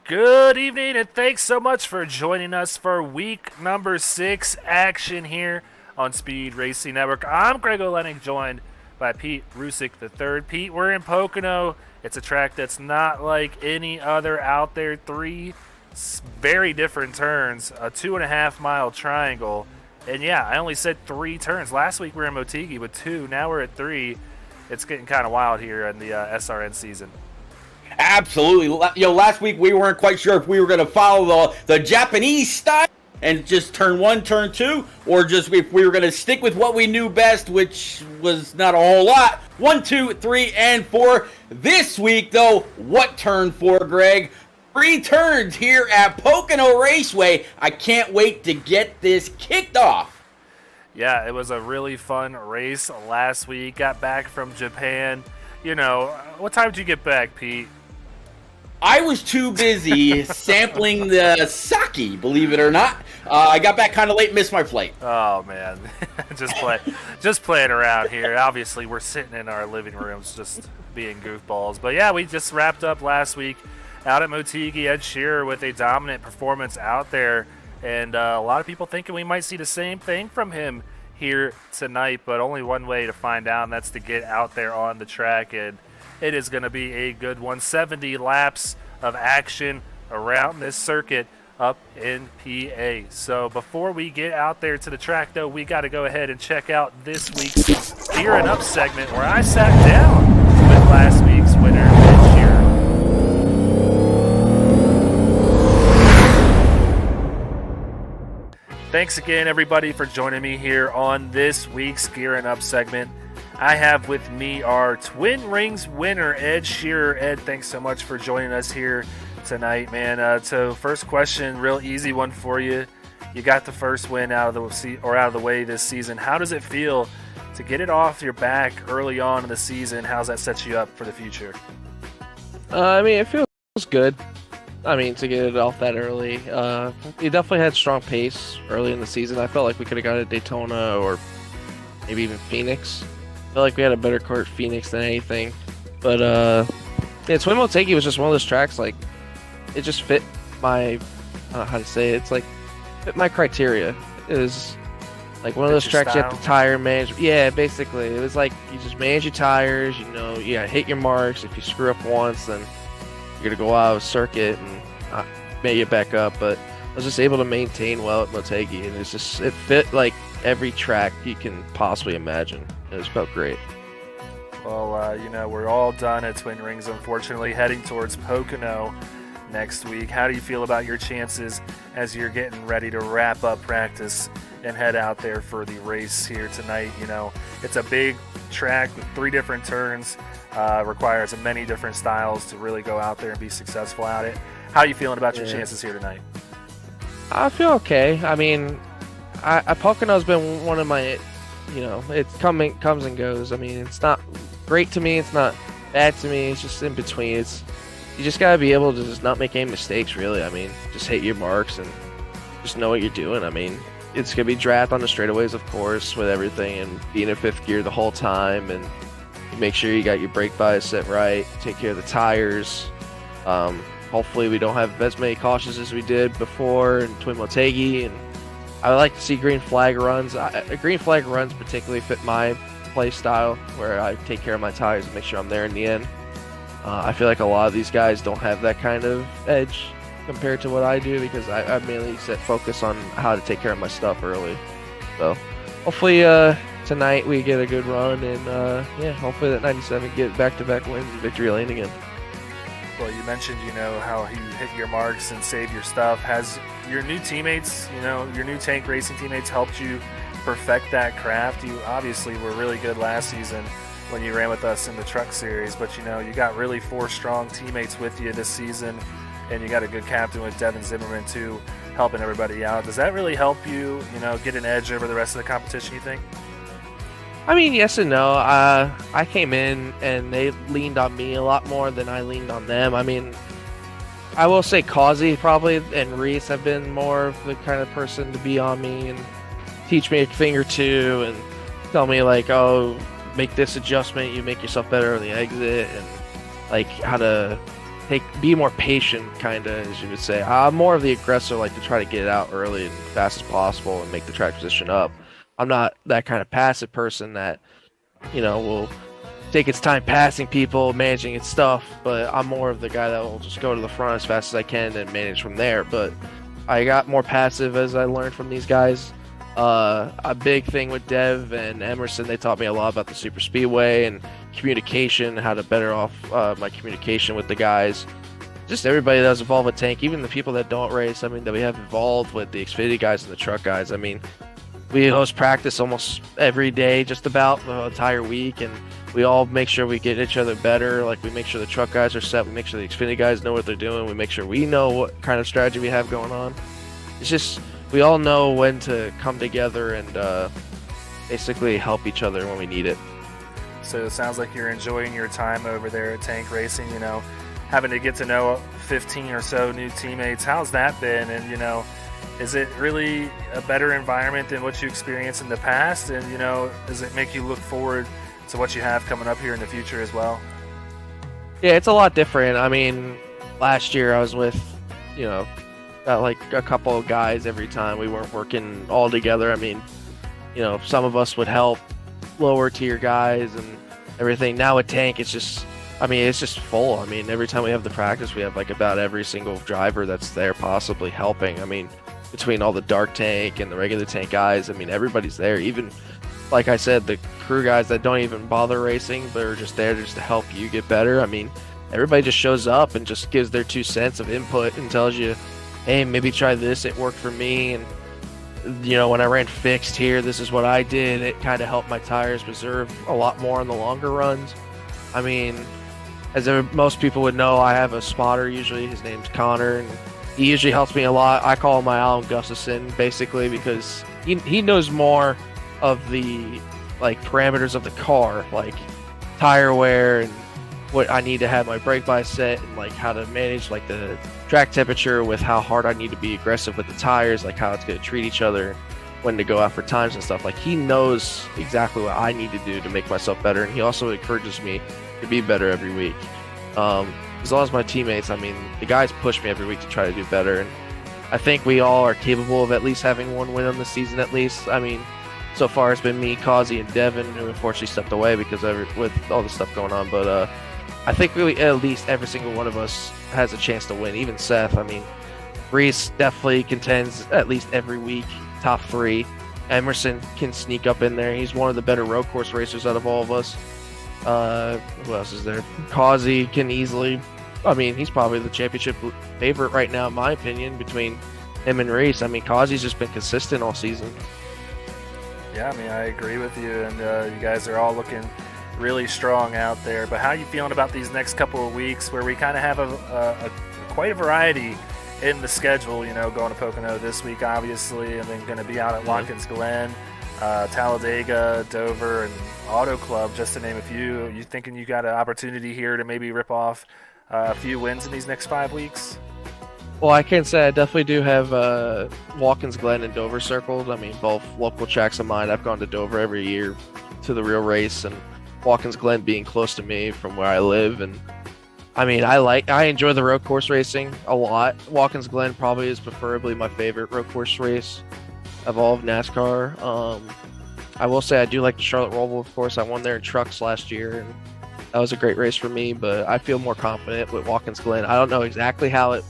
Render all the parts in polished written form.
Good evening, and thanks so much for joining us for week number 6 action here on Speed Racing Network. I'm Greg Olenek, joined by Pete Rusick III. Pete, we're in Pocono. It's a track that's not like any other out there. Three very different turns, a 2.5-mile triangle. And yeah, I only said 3 turns. Last week we were in Motegi with 2. Now we're at 3. It's getting kind of wild here in the SRN season. Absolutely. Last week we weren't quite sure if we were going to follow the Japanese style and just turn 1, turn 2, or just if we were going to stick with what we knew best, which was not a whole lot. 1, 2, 3, and 4. This week, though, what turn 4, Greg? 3 turns here at Pocono Raceway. I can't wait to get this kicked off. Yeah, it was a really fun race last week. Got back from Japan. What time did you get back, Pete? I was too busy sampling the sake, believe it or not. I got back kind of late, missed my flight. Oh, man. just playing around here. Obviously, we're sitting in our living rooms just being goofballs. But, yeah, we just wrapped up last week out at Motegi. Ed Shearer with a dominant performance out there. And a lot of people thinking we might see the same thing from him here tonight. But only one way to find out, and that's to get out there on the track. And it is going to be a good 170 laps of action around this circuit up in PA. So before we get out there to the track, though, we got to go ahead and check out this week's Gearing Up segment where I sat down with last week's winner, Ed Shearer. Thanks again, everybody, for joining me here on this week's Gearing Up segment. I have with me our Twin Rings winner, Ed Shearer. Ed, thanks so much for joining us here tonight, man. So first question, real easy one for you. You got the first win out of the way this season. How does it feel to get it off your back early on in the season? How's that set you up for the future? It feels good. To get it off that early. We definitely had strong pace early in the season. I felt like we could have got it at Daytona or maybe even Phoenix. I feel like we had a better car at Phoenix than anything. But, Twin Motegi was just one of those tracks, like, it just fit my, I don't know how to say it, it's like, fit my criteria. It was like one of those tracks you have to tire manage. Yeah, basically. It was like, you just manage your tires, you hit your marks. If you screw up once, then you're going to go out of circuit and make it back up. But I was just able to maintain well at Motegi, and it fit like every track you can possibly imagine. It just felt great. Well, we're all done at Twin Rings, unfortunately, heading towards Pocono next week. How do you feel about your chances as you're getting ready to wrap up practice and head out there for the race here tonight? It's a big track with 3 different turns, requires many different styles to really go out there and be successful at it. How are you feeling about your chances here tonight? I feel okay. Pocono's been one of my, it comes and goes. It's not great to me. It's not bad to me. It's just in between. You just gotta be able to just not make any mistakes, really. Just hit your marks and just know what you're doing. It's gonna be draft on the straightaways, of course, with everything, and being in 5th gear the whole time, and make sure you got your brake bias set right. Take care of the tires. Hopefully, we don't have as many cautions as we did before in Twin Motegi, and I would like to see green flag runs. Green flag runs particularly fit my play style, where I take care of my tires and make sure I'm there in the end. I feel like a lot of these guys don't have that kind of edge compared to what I do, because I mainly set focus on how to take care of my stuff early. So hopefully tonight we get a good run, and hopefully that 97 get back-to-back wins in victory lane again. Well, you mentioned, how you hit your marks and save your stuff. Has your new teammates, your new tank racing teammates helped you perfect that craft? You obviously were really good last season when you ran with us in the truck series, but, you got really 4 strong teammates with you this season, and you got a good captain with Devin Zimmerman, too, helping everybody out. Does that really help you, get an edge over the rest of the competition, you think? Yes and no. I came in and they leaned on me a lot more than I leaned on them. I will say Causey probably and Reese have been more of the kind of person to be on me and teach me a thing or two and tell me like, oh, make this adjustment, you make yourself better on the exit, and like how to be more patient, kind of, as you would say. I'm more of the aggressor, like to try to get it out early and fast as possible and make the track position up. I'm not that kind of passive person that, will take its time passing people, managing its stuff, but I'm more of the guy that will just go to the front as fast as I can and manage from there. But I got more passive as I learned from these guys. A big thing with Dev and Emerson, they taught me a lot about the super speedway and communication, how to better off my communication with the guys. Just everybody that was involved with Tank, even the people that don't race, that we have involved with the Xfinity guys and the truck guys. We host practice almost every day, just about the entire week, and we all make sure we get each other better. Like, we make sure the truck guys are set, we make sure the Xfinity guys know what they're doing, we make sure we know what kind of strategy we have going on. It's just, we all know when to come together and basically help each other when we need it. So it sounds like you're enjoying your time over there at Tank Racing, having to get to know 15 or so new teammates. How's that been? And, is it really a better environment than what you experienced in the past? And, does it make you look forward to what you have coming up here in the future as well? Yeah, it's a lot different. Last year I was with, like a couple of guys every time. We weren't working all together. Some of us would help lower tier guys and everything. Now at Tank, it's just full. Every time we have the practice, we have like about every single driver that's there possibly helping. Between all the dark tank and the regular tank guys, everybody's there. Even, like I said, the crew guys that don't even bother racing, but are just there just to help you get better. Everybody just shows up and just gives their 2 cents of input and tells you, hey, maybe try this, it worked for me. And when I ran fixed here, this is what I did. It kind of helped my tires preserve a lot more on the longer runs. Most people would know, I have a spotter usually. His name's Connor, and he usually helps me a lot. I call him my Alan Gustafson, basically, because he knows more of the parameters of the car, like tire wear and what I need to have my brake by set, and how to manage the track temperature with how hard I need to be aggressive with the tires, how it's going to treat each other, when to go out for times and stuff. He knows exactly what I need to do to make myself better, and he also encourages me to be better every week. As long as my teammates, the guys push me every week to try to do better, and I think we all are capable of at least having one win on the season at least. So far it's been me, Causey, and Devin, who unfortunately stepped away because with all the stuff going on, but I think really at least every single one of us has a chance to win. Even Seth. Reese definitely contends at least every week, top 3. Emerson can sneak up in there. He's one of the better road course racers out of all of us. Who else is there? Causey can easily. He's probably the championship favorite right now, in my opinion, between him and Reese. Causey's just been consistent all season. Yeah, I agree with you, and you guys are all looking really strong out there. But how are you feeling about these next couple of weeks, where we kind of have quite a variety in the schedule? Going to Pocono this week, obviously, and then going to be out at Watkins Glen, Talladega, Dover, and Auto Club, just to name a few. You thinking you got an opportunity here to maybe rip off a few wins in these next 5 weeks? Well, I can say I definitely do have Watkins Glen and Dover circled. Both local tracks of mine. I've gone to Dover every year to the real race, and Watkins Glen being close to me from where I live. And I enjoy the road course racing a lot. Watkins Glen probably is preferably my favorite road course race of all of NASCAR. I will say I do like the Charlotte Roval, of course. I won there in trucks last year, and that was a great race for me, but I feel more confident with Watkins Glen. I don't know exactly how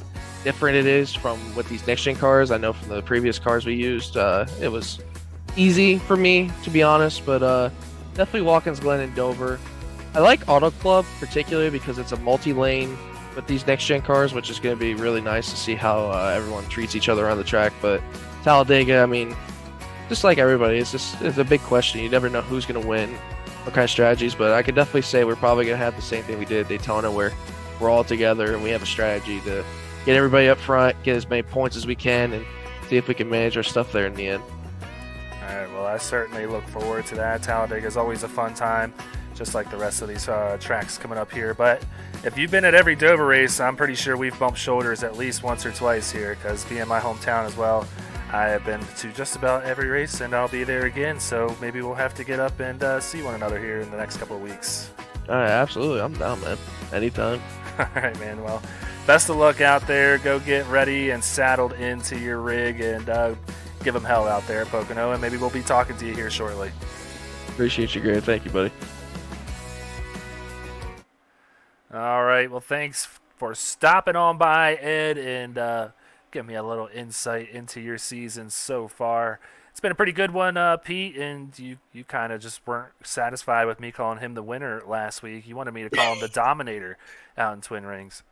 different it is from with these next gen cars. I know from the previous cars we used, it was easy for me, to be honest, but definitely Watkins Glen and Dover. I like Auto Club particularly because it's a multi-lane with these next gen cars, which is going to be really nice to see how everyone treats each other on the track. But Talladega, just like everybody, it's a big question. You never know who's going to win, what kind of strategies, but I can definitely say we're probably going to have the same thing we did at Daytona, where we're all together and we have a strategy to get everybody up front, get as many points as we can, and see if we can manage our stuff there in the end. All right, well, I certainly look forward to that. Talladega is always a fun time, just like the rest of these tracks coming up here. But if you've been at every Dover race, I'm pretty sure we've bumped shoulders at least once or twice here, because being my hometown as well, I have been to just about every race, and I'll be there again. So maybe we'll have to get up and see one another here in the next couple of weeks. All right, absolutely. I'm down, man. Anytime. All right, man. Well, best of luck out there. Go get ready and saddled into your rig and give them hell out there at Pocono, and maybe we'll be talking to you here shortly. Appreciate you, Grant. Thank you, buddy. All right. Well, thanks for stopping on by, Ed, and giving me a little insight into your season so far. It's been a pretty good one, Pete, and you kind of just weren't satisfied with me calling him the winner last week. You wanted me to call him the Dominator out in Twin Rings.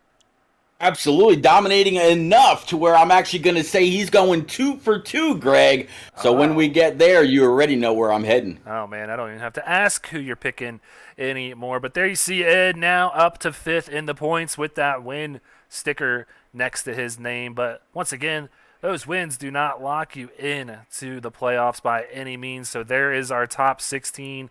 Absolutely dominating enough to where I'm actually going to say he's going 2 for 2, Greg. So when we get there, you already know where I'm heading. Oh, man, I don't even have to ask who you're picking anymore. But there you see Ed now up to 5th in the points with that win sticker next to his name. But once again, those wins do not lock you in to the playoffs by any means. So there is our top 16,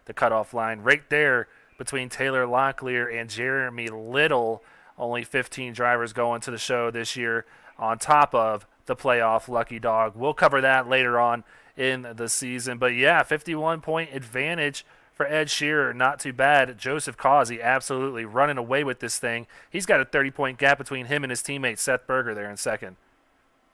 the cutoff line right there between Taylor Locklear and Jeremy Little. Only 15 drivers going to the show this year on top of the playoff lucky dog. We'll cover that later on in the season. But, yeah, 51-point advantage for Ed Shearer. Not too bad. Joseph Causey absolutely running away with this thing. He's got a 30-point gap between him and his teammate Seth Berger there in second.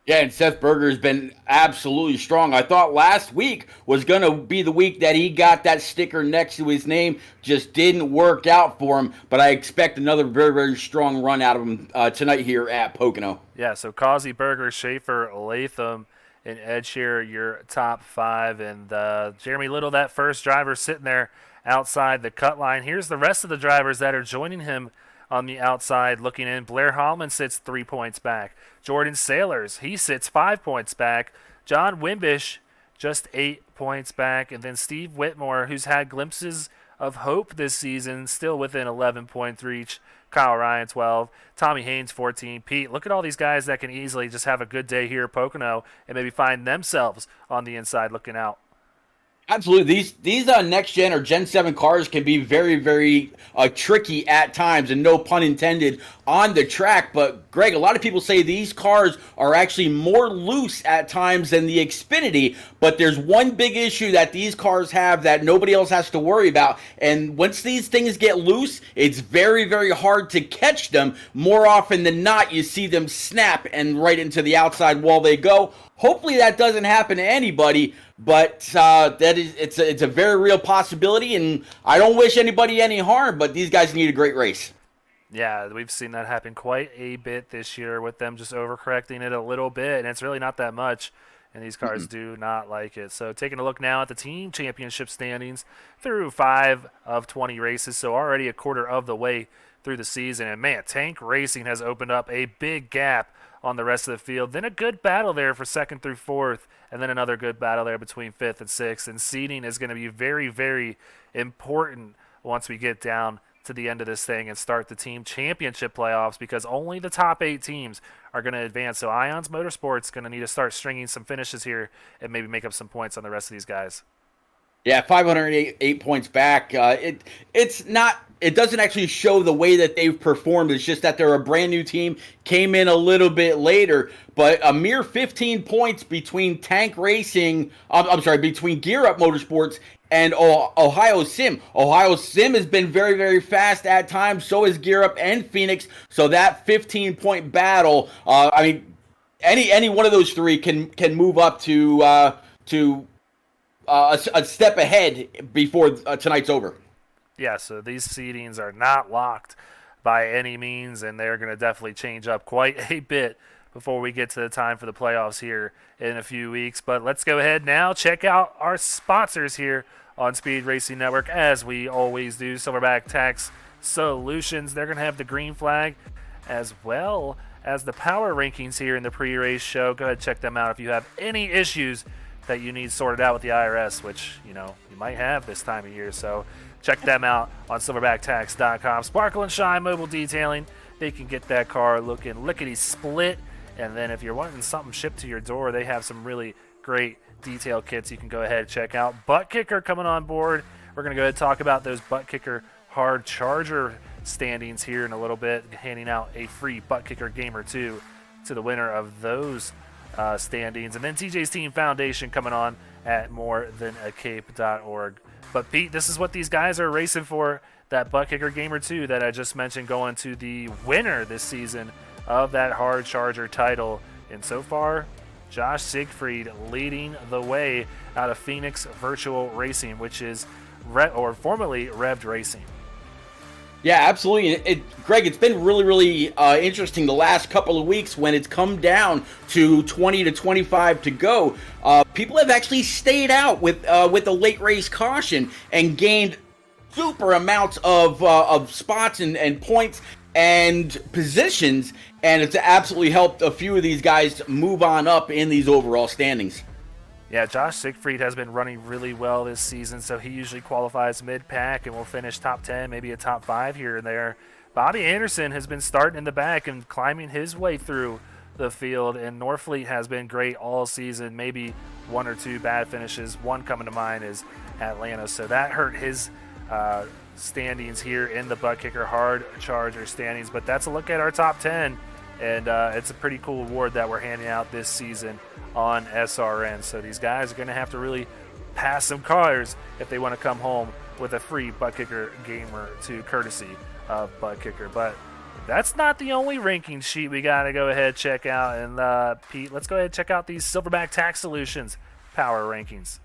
Yeah, and Seth Berger has been absolutely strong. I thought last week was going to be the week that he got that sticker next to his name. Just didn't work out for him, but I expect another very, very strong run out of him tonight here at Pocono. Yeah, so Causey, Berger, Schaefer, Latham, and Ed Shearer, your top 5. And Jeremy Little, that first driver, sitting there outside the cut line. Here's the rest of the drivers that are joining him on the outside looking in. Blair Hallman sits 3 points back. Jordan Sailors, he sits 5 points back. John Wimbish, just 8 points back. And then Steve Whitmore, who's had glimpses of hope this season, still within 11 points reach. Kyle Ryan, 12. Tommy Haynes, 14. Pete, look at all these guys that can easily just have a good day here at Pocono and maybe find themselves on the inside looking out. Absolutely. These next gen or Gen 7 cars can be very, very tricky at times, and no pun intended, on the track. But, Greg, a lot of people say these cars are actually more loose at times than the Xfinity, but there's one big issue that these cars have that nobody else has to worry about, and once these things get loose, it's very, very hard to catch them. More often than not, you see them snap and right into the outside wall they go. Hopefully that doesn't happen to anybody, but it's a very real possibility, and I don't wish anybody any harm, but these guys need a great race. Yeah, we've seen that happen quite a bit this year with them just overcorrecting it a little bit, and it's really not that much, and these cars do not like it. So taking a look now at the team championship standings through 5 of 20 races, so already a quarter of the way through the season, and man, Tank Racing has opened up a big gap on the rest of the field. Then a good battle there for 2nd through 4th, and then another good battle there between 5th and 6th. And seeding is going to be very, very important once we get down to the end of this thing and start the team championship playoffs, because only the top 8 teams are going to advance. So Ions Motorsports going to need to start stringing some finishes here and maybe make up some points on the rest of these guys. Yeah, 508 points back. It's not. It doesn't actually show the way that they've performed. It's just that they're a brand new team, came in a little bit later, but a mere 15 points between Tank Racing. Between Gear Up Motorsports and Ohio Sim. Ohio Sim has been very, very fast at times. So is Gear Up and Phoenix. So that 15-point battle. Any one of those 3 can move up to a step ahead before tonight's over. Yeah, so these seedings are not locked by any means, and they're going to definitely change up quite a bit before we get to the time for the playoffs here in a few weeks. But let's go ahead now, check out our sponsors here on Speed Racing Network, as we always do. Silverback Tax Solutions, they're going to have the green flag as well as the power rankings here in the pre-race show. Go ahead and check them out if you have any issues that you need sorted out with the IRS, which, you might have this time of year. So check them out on silverbacktax.com. Sparkle and Shine Mobile Detailing. They can get that car looking lickety-split. And then if you're wanting something shipped to your door, they have some really great detail kits you can go ahead and check out. Butt Kicker coming on board. We're going to go ahead and talk about those Butt Kicker hard charger standings here in a little bit, handing out a free Butt Kicker game or two to the winner of those standings. And then TJ's Team Foundation coming on at morethanAcape.org. But Pete, this is what these guys are racing for that butt kicker gamer 2 that I just mentioned going to the winner this season of that hard charger title. And so far, Josh Siegfried leading the way out of Phoenix Virtual Racing, which is formerly Revved Racing. Yeah, absolutely. Greg, it's been really, really interesting the last couple of weeks when it's come down to 20 to 25 to go. People have actually stayed out with the late race caution and gained super amounts of spots and points and positions, and it's absolutely helped a few of these guys move on up in these overall standings. Yeah, Josh Siegfried has been running really well this season, so he usually qualifies mid-pack and will finish top 10, maybe a top 5 here and there. Bobby Anderson has been starting in the back and climbing his way through the field, and Norfleet has been great all season, maybe one or two bad finishes. One coming to mind is Atlanta, so that hurt his standings here in the butt kicker hard charger standings. But that's a look at our top 10, and it's a pretty cool award that we're handing out this season on SRN. So these guys are going to have to really pass some cars if they want to come home with a free butt kicker gamer 2 courtesy of butt kicker. But that's not the only ranking sheet we got to go ahead check out. And Pete, let's go ahead and check out these Silverback Tax Solutions power rankings.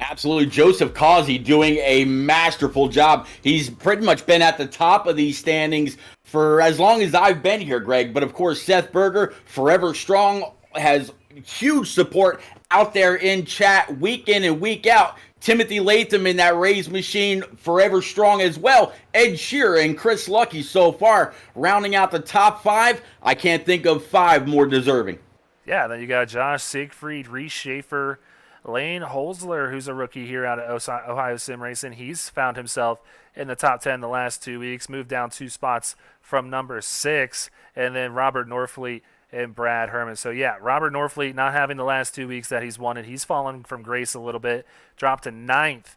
Absolutely. Joseph Causey doing a masterful job. He's pretty much been at the top of these standings for as long as I've been here, Greg. But of course, Seth Berger, forever strong, has huge support out there in chat week in and week out. Timothy Latham in that Rays machine, forever strong as well. Ed Shearer and Chris Lucky so far rounding out the top 5. I can't think of 5 more deserving. Yeah, then you got Josh Siegfried, Reese Schaefer, Lane Holzler, who's a rookie here out of Ohio Sim Racing. He's found himself in the top 10 the last 2 weeks, moved down 2 spots from number 6, and then Robert Norfleet and Brad Herman. So yeah, Robert Norfleet not having the last 2 weeks that he's wanted. He's fallen from grace a little bit, dropped to 9th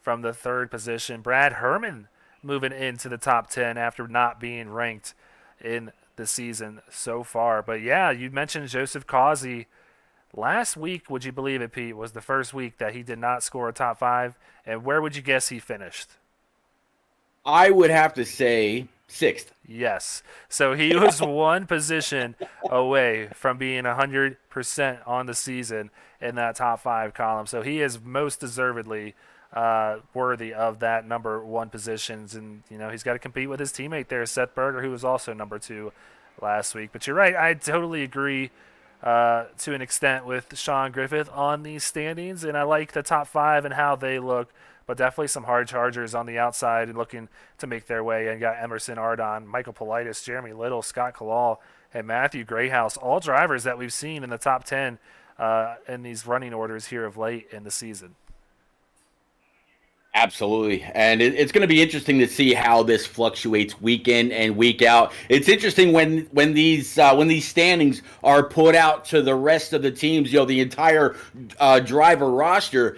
from the 3rd position. Brad Herman moving into the top 10 after not being ranked in the season so far. But yeah, you mentioned Joseph Causey. Last week, would you believe it, Pete, was the first week that he did not score a top 5. And where would you guess he finished? I would have to say 6th. Yes. So he was one position away from being 100% on the season in that top 5 column. So he is most deservedly worthy of that number 1 positions. And, you know, he's got to compete with his teammate there, Seth Berger, who was also number 2 last week. But you're right. I totally agree to an extent with Sean Griffith on these standings. And I like the top 5 and how they look. But definitely some hard chargers on the outside and looking to make their way. And got Emerson Ardon, Michael Politis, Jeremy Little, Scott Kalal, and Matthew Grayhouse, all drivers that we've seen in the top 10 in these running orders here of late in the season. Absolutely, and it's going to be interesting to see how this fluctuates week in and week out. It's interesting when these standings are put out to the rest of the teams. You know, the entire driver roster,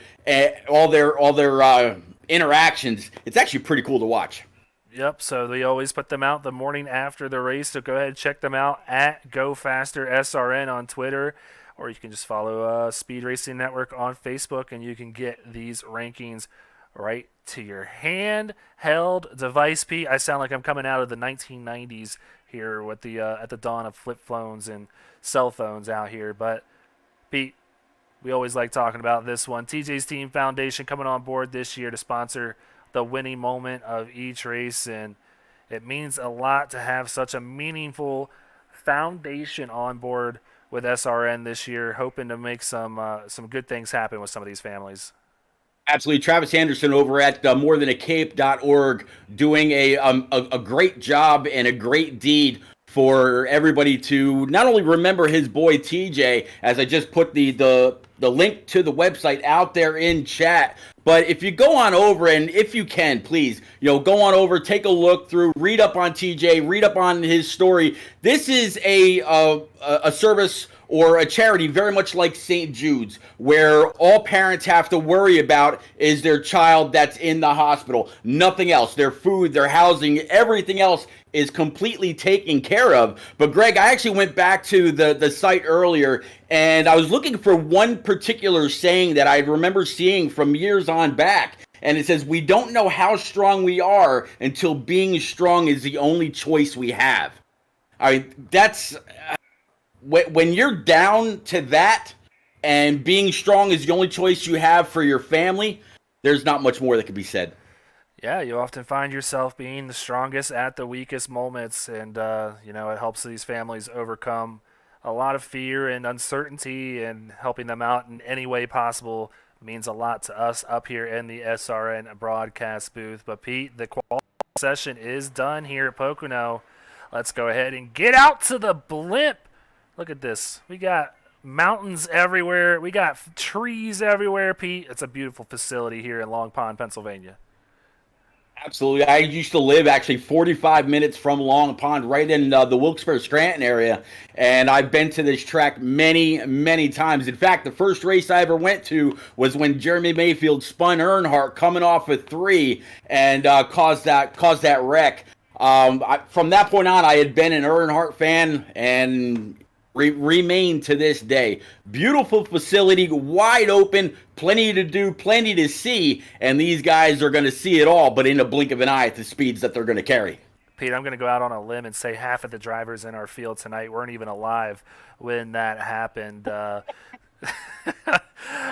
all their interactions. It's actually pretty cool to watch. Yep, so they always put them out the morning after the race, so go ahead and check them out at GoFasterSRN on Twitter, or you can just follow Speed Racing Network on Facebook, and you can get these rankings right to your handheld device. Pete, I sound like I'm coming out of the 1990s here with the at the dawn of flip phones and cell phones out here. But Pete, we always like talking about this one. TJ's Team Foundation coming on board this year to sponsor the winning moment of each race, and it means a lot to have such a meaningful foundation on board with SRN this year, hoping to make some good things happen with some of these families. Absolutely. Travis Anderson over at morethan-a-cape.org doing a great job and a great deed for everybody to not only remember his boy TJ, as I just put the link to the website out there in chat, but if you go on over, and if you can, please, go on over, take a look through, read up on TJ, read up on his story. This is a service or a charity very much like St. Jude's, where all parents have to worry about is their child that's in the hospital. Nothing else. Their food, their housing, everything else is completely taken care of. But Greg, I actually went back to the site earlier, and I was looking for one particular saying that I remember seeing from years on back. And it says, we don't know how strong we are until being strong is the only choice we have. I mean, that's when you're down to that and being strong is the only choice you have for your family, there's not much more that can be said. Yeah, you often find yourself being the strongest at the weakest moments, and it helps these families overcome a lot of fear and uncertainty, and helping them out in any way possible means a lot to us up here in the SRN broadcast booth. But Pete, the quality session is done here at Pocono. Let's go ahead and get out to the blimp. Look at this. We got mountains everywhere. We got trees everywhere, Pete. It's a beautiful facility here in Long Pond, Pennsylvania. Absolutely. I used to live actually 45 minutes from Long Pond, right in the Wilkes-Barre-Scranton area, and I've been to this track many, many times. In fact, the first race I ever went to was when Jeremy Mayfield spun Earnhardt coming off a 3 and caused that wreck. From that point on, I had been an Earnhardt fan and remain to this day. Beautiful facility, wide open, plenty to do, plenty to see, and these guys are going to see it all, but in a blink of an eye at the speeds that they're going to carry. Pete, I'm going to go out on a limb and say half of the drivers in our field tonight weren't even alive when that happened. I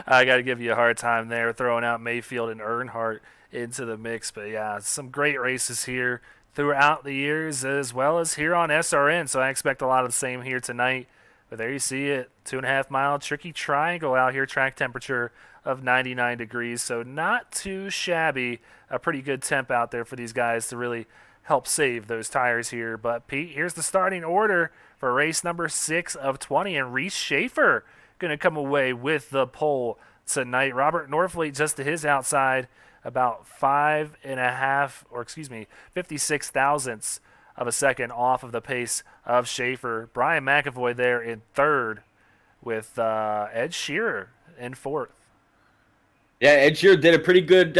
got to give you a hard time there, throwing out Mayfield and Earnhardt into the mix. But yeah, some great races here throughout the years, as well as here on SRN. So I expect a lot of the same here tonight. But there you see it, 2.5 mile tricky triangle out here, track temperature of 99 degrees. So not too shabby, a pretty good temp out there for these guys to really help save those tires here. But Pete, here's the starting order for race number 6 of 20, and Reese Schaefer going to come away with the pole tonight. Robert Norfleet just to his outside, about 56 thousandths of a second off of the pace of Schaefer. Brian McAvoy there in third, with Ed Shearer in fourth. Yeah, Ed Shearer did a pretty good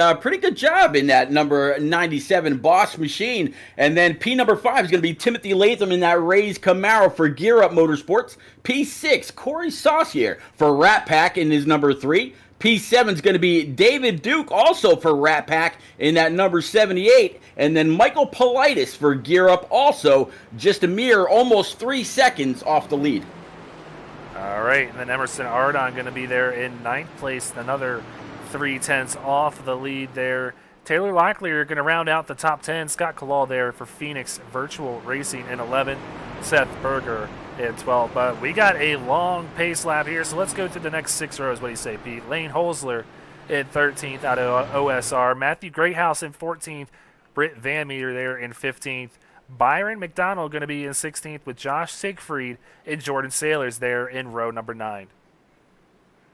job in that number 97 Boss Machine. And then P number 5 is going to be Timothy Latham in that Ray's Camaro for Gear Up Motorsports. P6, Corey Saucier for Rat Pack in his number 3. P7 is going to be David Duke, also for Rat Pack, in that number 78. And then Michael Politis for Gear Up, also just a mere almost 3 seconds off the lead. All right, and then Emerson Ardon going to be there in 9th place, another 0.3 off the lead there. Taylor Locklear going to round out the top 10. Scott Kalal there for Phoenix Virtual Racing in 11. Seth Berger in 12. But we got a long pace lap here, so let's go to the next 6 rows. What do you say, Pete? Lane Holzler in 13th out of OSR. Matthew Greathouse in 14th. Britt Van Meter there in 15th. Byron McDonald going to be in 16th with Josh Siegfried and Jordan Sailors there in row number 9.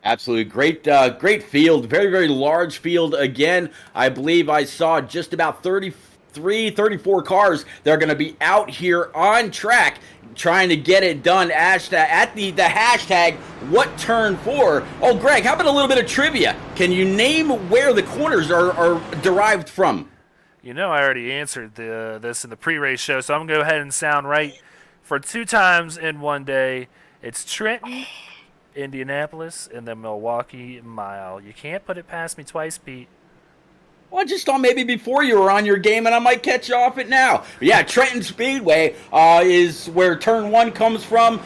Absolutely great field, very, very large field again. I believe I saw just about 33, 34 cars that are going to be out here on track trying to get it done at the hashtag what turn 4. Oh, Greg, how about a little bit of trivia? Can you name where the corners are derived from? You know, I already answered this in the pre-race show, so I'm going to go ahead and sound right for 2 times in one day. It's Trenton, Indianapolis, and the Milwaukee Mile. You can't put it past me twice, Pete. Well, I just thought maybe before you were on your game, and I might catch you off it now. But yeah, Trenton Speedway is where turn 1 comes from.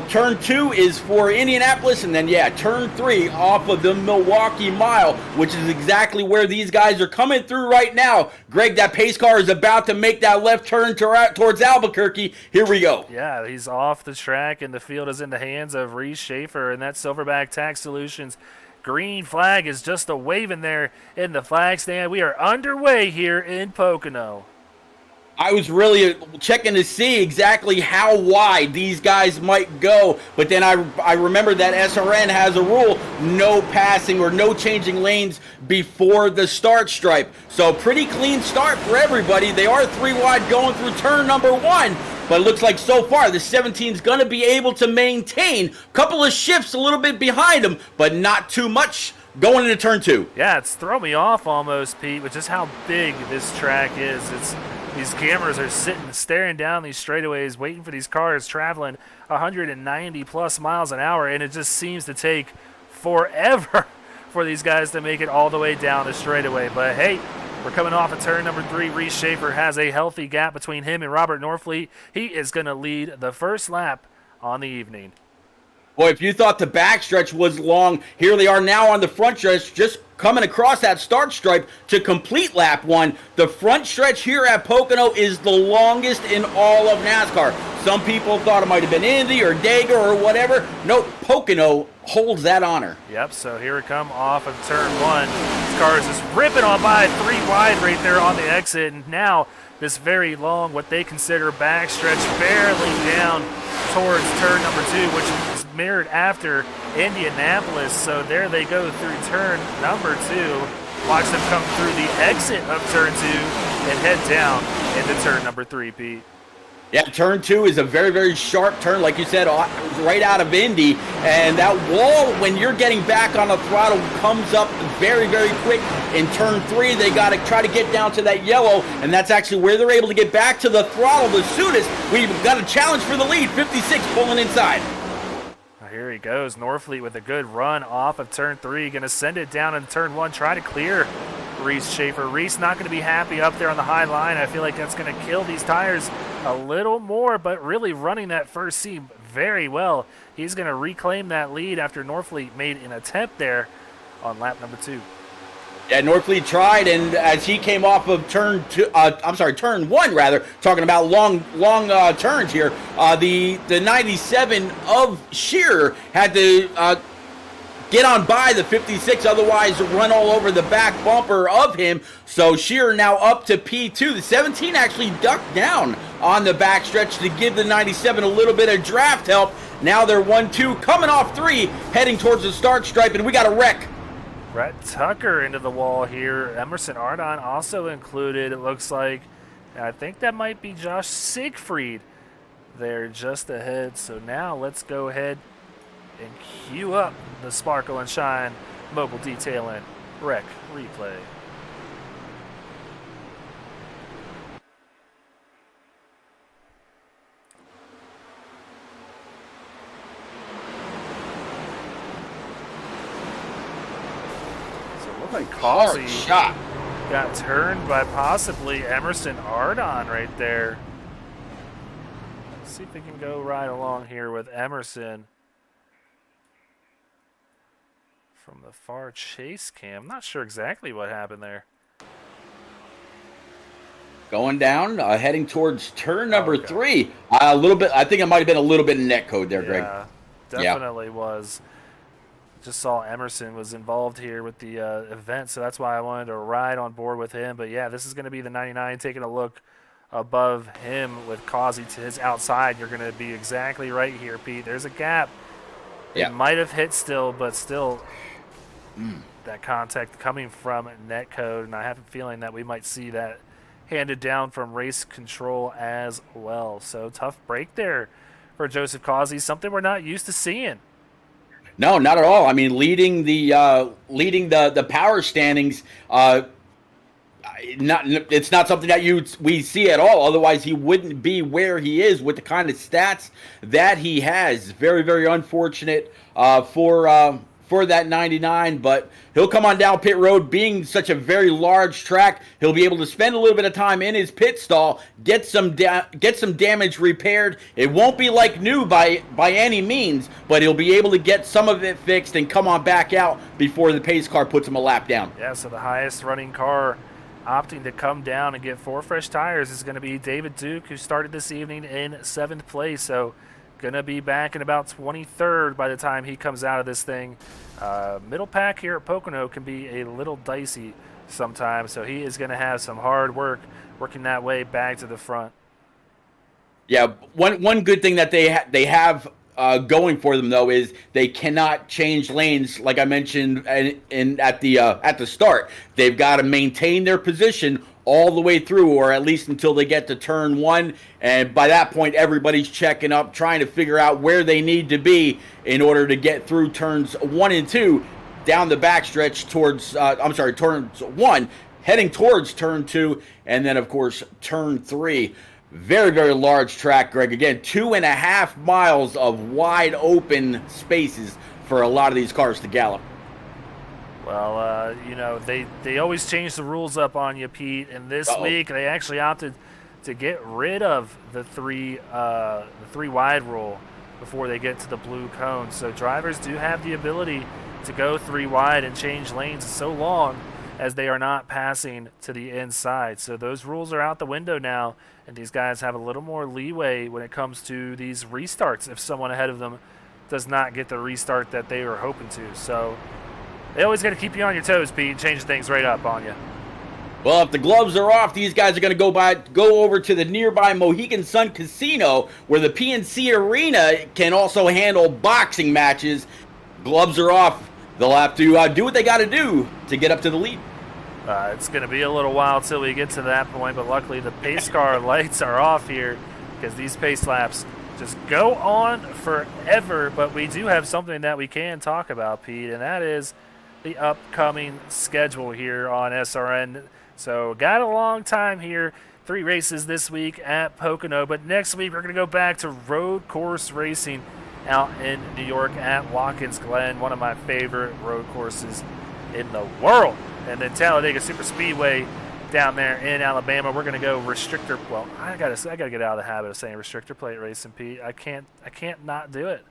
Turn 2 is for Indianapolis, and then, yeah, turn 3 off of the Milwaukee Mile, which is exactly where these guys are coming through right now. Greg, that pace car is about to make that left turn towards Albuquerque. Here we go. Yeah, he's off the track, and the field is in the hands of Reese Schaefer, and that Silverback Tax Solutions green flag is just a waving there in the flag stand. We are underway here in Pocono. I was really checking to see exactly how wide these guys might go, but then I remember that SRN has a rule, no passing or no changing lanes before the start stripe. So pretty clean start for everybody. They are 3 wide going through turn number 1, but it looks like so far the 17 is going to be able to maintain. A couple of shifts a little bit behind them, but not too much going into turn 2. Yeah, it's thrown me off almost, Pete, with just how big this track is. These cameras are sitting, staring down these straightaways, waiting for these cars traveling 190 plus miles an hour, and it just seems to take forever for these guys to make it all the way down the straightaway. But hey, we're coming off of turn number 3. Reese Schaefer has a healthy gap between him and Robert Norfleet. He is going to lead the first lap on the evening. Boy, if you thought the backstretch was long, here they are now on the front stretch, just coming across that start stripe to complete lap 1. The front stretch here at Pocono is the longest in all of NASCAR. Some people thought it might have been Indy or Dega or whatever. Nope, Pocono holds that honor. Yep, so here we come off of turn 1. This car is just ripping on by 3 wide right there on the exit, and now this very long, what they consider backstretch, barreling down towards turn number 2, which is mirrored after Indianapolis. So there they go through turn number 2. Watch them come through the exit of turn 2 and head down into turn number 3, Pete. Yeah, turn 2 is a very, very sharp turn, like you said, right out of Indy. And that wall, when you're getting back on the throttle, comes up very, very quick. In turn 3, they got to try to get down to that yellow, and that's actually where they're able to get back to the throttle the soonest. We've got a challenge for the lead, 56 pulling inside. Here he goes, Norfleet with a good run off of turn 3. Going to send it down in turn 1, try to clear Reese Schaefer. Reese not going to be happy up there on the high line. I feel like that's going to kill these tires a little more, but really running that first seam very well. He's going to reclaim that lead after Norfleet made an attempt there on lap number 2. Yeah, Norfleet tried, and as he came off of turn 1 rather, talking about long turns here, the 97 of Shearer had to get on by the 56, otherwise run all over the back bumper of him. So Shearer now up to P2. The 17 actually ducked down on the backstretch to give the 97 a little bit of draft help. Now they're 1-2, coming off 3, heading towards the start stripe, and we got a wreck. Brett Tucker into the wall here. Emerson Ardon also included, it looks like. I think that might be Josh Siegfried there just ahead. So now let's go ahead and cue up the Sparkle and Shine mobile detailing wreck replay. Like Causey shot got turned by possibly Emerson Ardon right there. Let's see if we can go right along here with Emerson from the far chase cam. I'm not sure exactly what happened there. Going down, heading towards turn number 3. A little bit. I think it might have been a little bit of net code there, Greg. Yeah, definitely was. Just saw Emerson was involved here with the event, so that's why I wanted to ride on board with him. But yeah, this is going to be the 99 taking a look above him with Causey to his outside. You're going to be exactly right here, Pete. There's a gap. Yeah. It might have hit still, but still that contact coming from netcode, and I have a feeling that we might see that handed down from race control as well. So tough break there for Joseph Causey, something we're not used to seeing. No, not at all. I mean, leading the power standings, it's not something that we see at all. Otherwise, he wouldn't be where he is with the kind of stats that he has. Very, very unfortunate for that 99, but he'll come on down pit road. Being such a very large track, he'll be able to spend a little bit of time in his pit stall, get some damage repaired. It won't be like new by any means, but he'll be able to get some of it fixed and come on back out before the pace car puts him a lap down. Yeah, so the highest running car opting to come down and get 4 fresh tires is going to be David Duke, who started this evening in 7th place. So going to be back in about 23rd by the time he comes out of this thing. Middle pack here at Pocono can be a little dicey sometimes, so he is going to have some hard work working that way back to the front. Yeah, one good thing that they have going for them though is they cannot change lanes, like I mentioned at the start. They've got to maintain their position all the way through, or at least until they get to turn 1, and by that point everybody's checking up, trying to figure out where they need to be in order to get through turns 1 and 2 down the backstretch towards turns 1, heading towards turn 2, and then of course turn 3. Very, very large track, Greg. Again, 2.5 miles of wide open spaces for a lot of these cars to gallop. Well, you know, they always change the rules up on you, Pete. And this week they actually opted to get rid of the three wide rule before they get to the blue cone. So drivers do have the ability to go 3 wide and change lanes so long as they are not passing to the inside. So those rules are out the window now, and these guys have a little more leeway when it comes to these restarts if someone ahead of them does not get the restart that they were hoping to. So they always got to keep you on your toes, Pete, and change things right up on you. Well, if the gloves are off, these guys are going to go over to the nearby Mohegan Sun Casino, where the PNC Arena can also handle boxing matches. Gloves are off. They'll have to do what they got to do to get up to the lead. It's going to be a little while till we get to that point, but luckily the pace car lights are off here because these pace laps just go on forever. But we do have something that we can talk about, Pete, and that is the upcoming schedule here on SRN. So got a long time here. 3 races this week at Pocono, but next week we're going to go back to road course racing out in New York at Watkins Glen, one of my favorite road courses in the world. And then Talladega Super Speedway down there in Alabama. We're going to go restrictor. Well, I got to get out of the habit of saying restrictor plate racing, Pete. I can't not do it.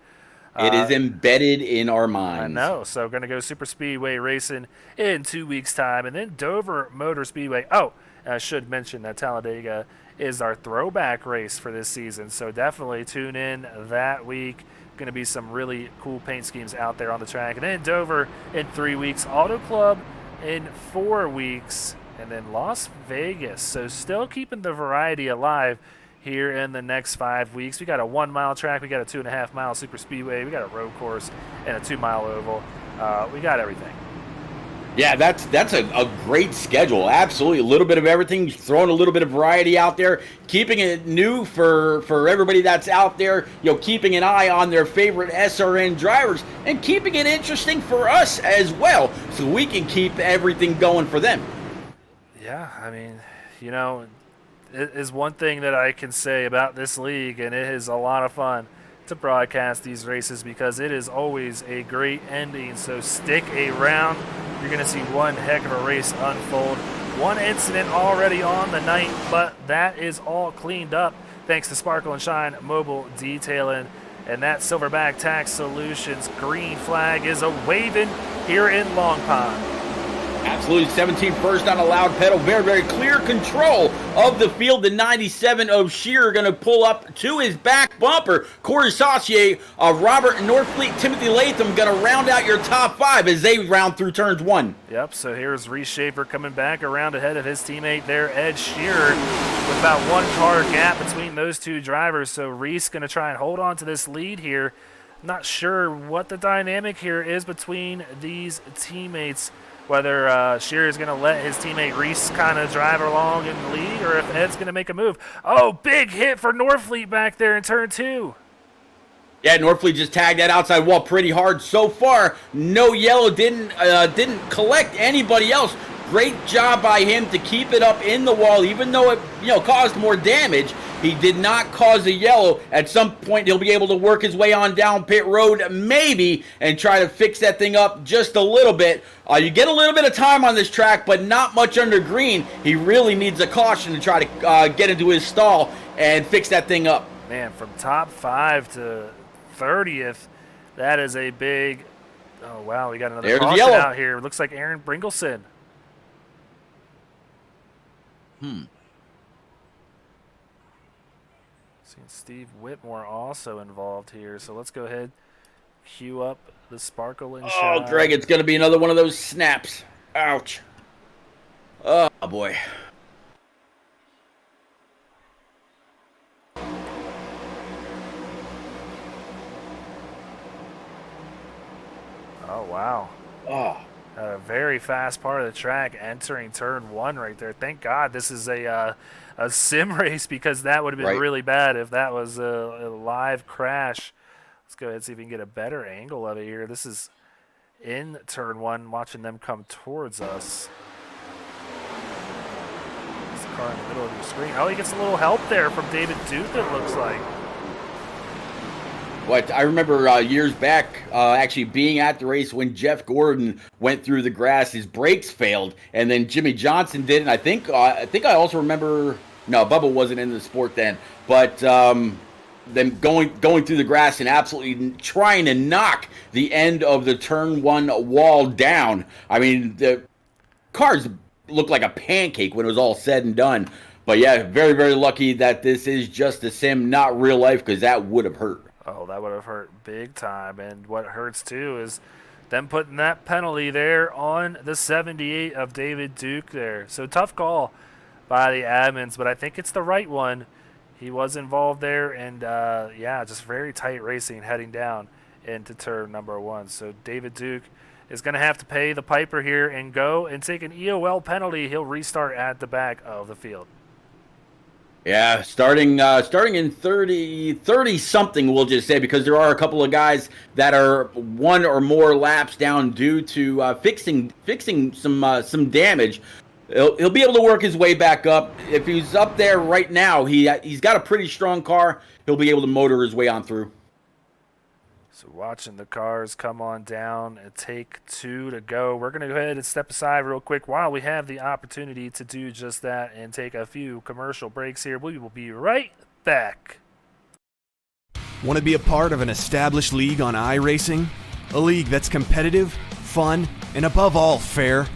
It is embedded in our minds. I know. So going to go Super Speedway racing in 2 weeks' time, and then Dover Motor Speedway. Oh, and I should mention that Talladega is our throwback race for this season. So definitely tune in that week. Going to be some really cool paint schemes out there on the track. And then Dover in 3 weeks, Auto Club in 4 weeks, and then Las Vegas. So still keeping the variety alive here in the next 5 weeks. We got a 1 mile track, we got a 2.5 mile super speedway, we got a road course, and a 2 mile oval. We got everything. Yeah, that's a great schedule. Absolutely, a little bit of everything, throwing a little bit of variety out there, keeping it new for everybody that's out there. You know, keeping an eye on their favorite SRN drivers and keeping it interesting for us as well, so we can keep everything going for them. Yeah, I mean, you know, it is one thing that I can say about this league, and it is a lot of fun to broadcast these races because it is always a great ending. So stick around. You're going to see one heck of a race unfold. One incident already on the night, but that is all cleaned up thanks to Sparkle and Shine Mobile Detailing. And that Silverback Tax Solutions green flag is a waving here in Long Pond. Absolutely, 17 first on a loud pedal. Very, very clear control of the field. The 97 of Shearer going to pull up to his back bumper. Corey Saucier, Robert Northfleet, Timothy Latham going to round out your top 5 as they round through turns 1. Yep, so here's Reese Schaefer coming back around ahead of his teammate there, Ed Shearer, with about 1 car gap between those 2 drivers. So Reese going to try and hold on to this lead here. Not sure what the dynamic here is between these teammates. Whether Shearer is going to let his teammate Reese kind of drive along in the lead, or if Ed's going to make a move. Oh, big hit for Northfleet back there in turn 2. Yeah, Northfleet just tagged that outside wall pretty hard so far. No yellow, didn't collect anybody else. Great job by him to keep it up in the wall, even though it caused more damage. He did not cause a yellow. At some point, he'll be able to work his way on down pit road, maybe, and try to fix that thing up just a little bit. You get a little bit of time on this track, but not much under green. He really needs a caution to try to get into his stall and fix that thing up. Man, from top 5 to 30th, that is a big. Oh wow, we got another caution out here. Looks like Aaron Bringleson. Seeing Steve Whitmore also involved here, so let's go ahead, cue up the Sparkle and Shine. Oh, Greg, it's going to be another one of those snaps. Ouch. Oh, boy. Oh, wow. Oh. A very fast part of the track entering turn 1 right there. Thank God this is a sim race, because that would have been really bad if that was a live crash. Let's go ahead and see if we can get a better angle of it here. This is in turn 1, watching them come towards us. This car in the middle of your screen. Oh, he gets a little help there from David Duke, it looks like. What I remember years back, actually being at the race when Jeff Gordon went through the grass, his brakes failed, and then Jimmy Johnson did. And I think I also remember. No, Bubba wasn't in the sport then, but them going through the grass and absolutely trying to knock the end of the turn 1 wall down. I mean, the cars looked like a pancake when it was all said and done. But yeah, very, very lucky that this is just a sim, not real life, because that would have hurt. Oh, that would have hurt big time. And what hurts too is them putting that penalty there on the 78 of David Duke there. So tough call by the admins, but I think it's the right one. He was involved there, and yeah, just very tight racing heading down into turn number 1. So David Duke is going to have to pay the piper here and go and take an EOL penalty. He'll restart at the back of the field. Yeah, starting in 30 something, we'll just say, because there are a couple of guys that are 1 or more laps down due to fixing some damage. He'll be able to work his way back up. If he's up there right now, he's got a pretty strong car. He'll be able to motor his way on through. So watching the cars come on down and take 2 to go. We're going to go ahead and step aside real quick while we have the opportunity to do just that and take a few commercial breaks here. We will be right back. Want to be a part of an established league on iRacing? A league that's competitive, fun, and above all fair?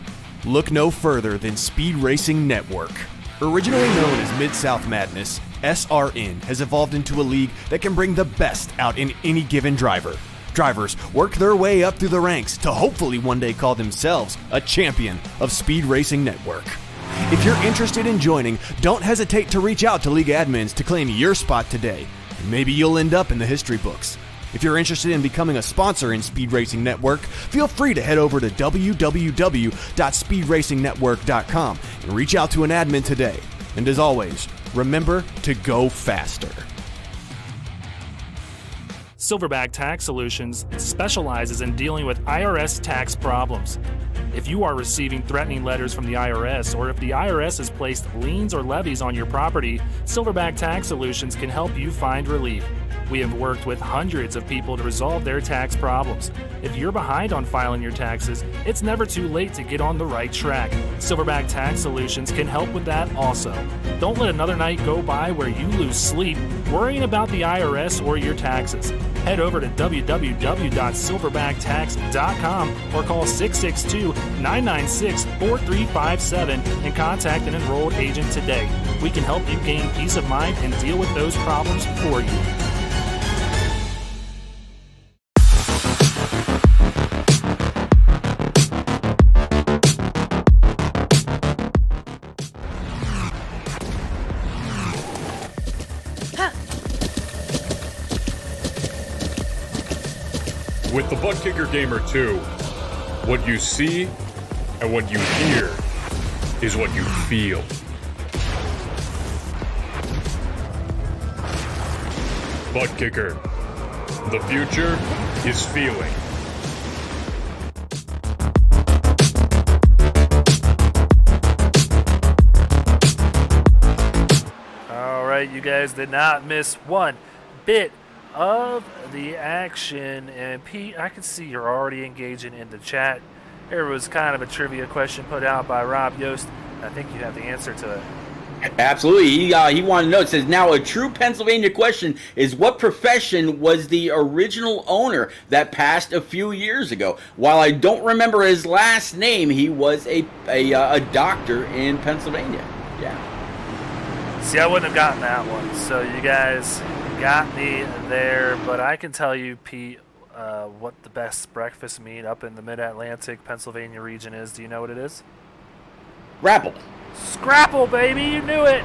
Look no further than Speed Racing Network. Originally known as Mid-South Madness, SRN has evolved into a league that can bring the best out in any given driver. Drivers work their way up through the ranks to hopefully one day call themselves a champion of Speed Racing Network. If you're interested in joining, don't hesitate to reach out to league admins to claim your spot today, and maybe you'll end up in the history books. If you're interested in becoming a sponsor in Speed Racing Network, feel free to head over to www.speedracingnetwork.com and reach out to an admin today. And as always, remember to go faster. Silverback Tax Solutions specializes in dealing with IRS tax problems. If you are receiving threatening letters from the IRS, or if the IRS has placed liens or levies on your property, Silverback Tax Solutions can help you find relief. We have worked with hundreds of people to resolve their tax problems. If you're behind on filing your taxes, it's never too late to get on the right track. Silverback Tax Solutions can help with that also. Don't let another night go by where you lose sleep worrying about the IRS or your taxes. Head over to www.silverbacktacks.com or call 662-996-4357 and contact an enrolled agent today. We can help you gain peace of mind and deal with those problems for you. With the Butt Kicker Gamer 2, what you see and what you hear is what you feel. Butt Kicker. The future is feeling. All right, you guys did not miss one bit of the action. And Pete, I can see you're already engaging in the chat. There was kind of a trivia question put out by Rob Yost. I think you have the answer to it. Absolutely. He wanted to know. It says, now a true Pennsylvania question is, what profession was the original owner that passed a few years ago? While I don't remember his last name, he was a doctor in Pennsylvania. Yeah. See, I wouldn't have gotten that one. So you guys got me there, but I can tell you, Pete, what the best breakfast meat up in the Mid-Atlantic Pennsylvania region is. Do you know what it is? Grapple. Scrapple, baby, you knew it.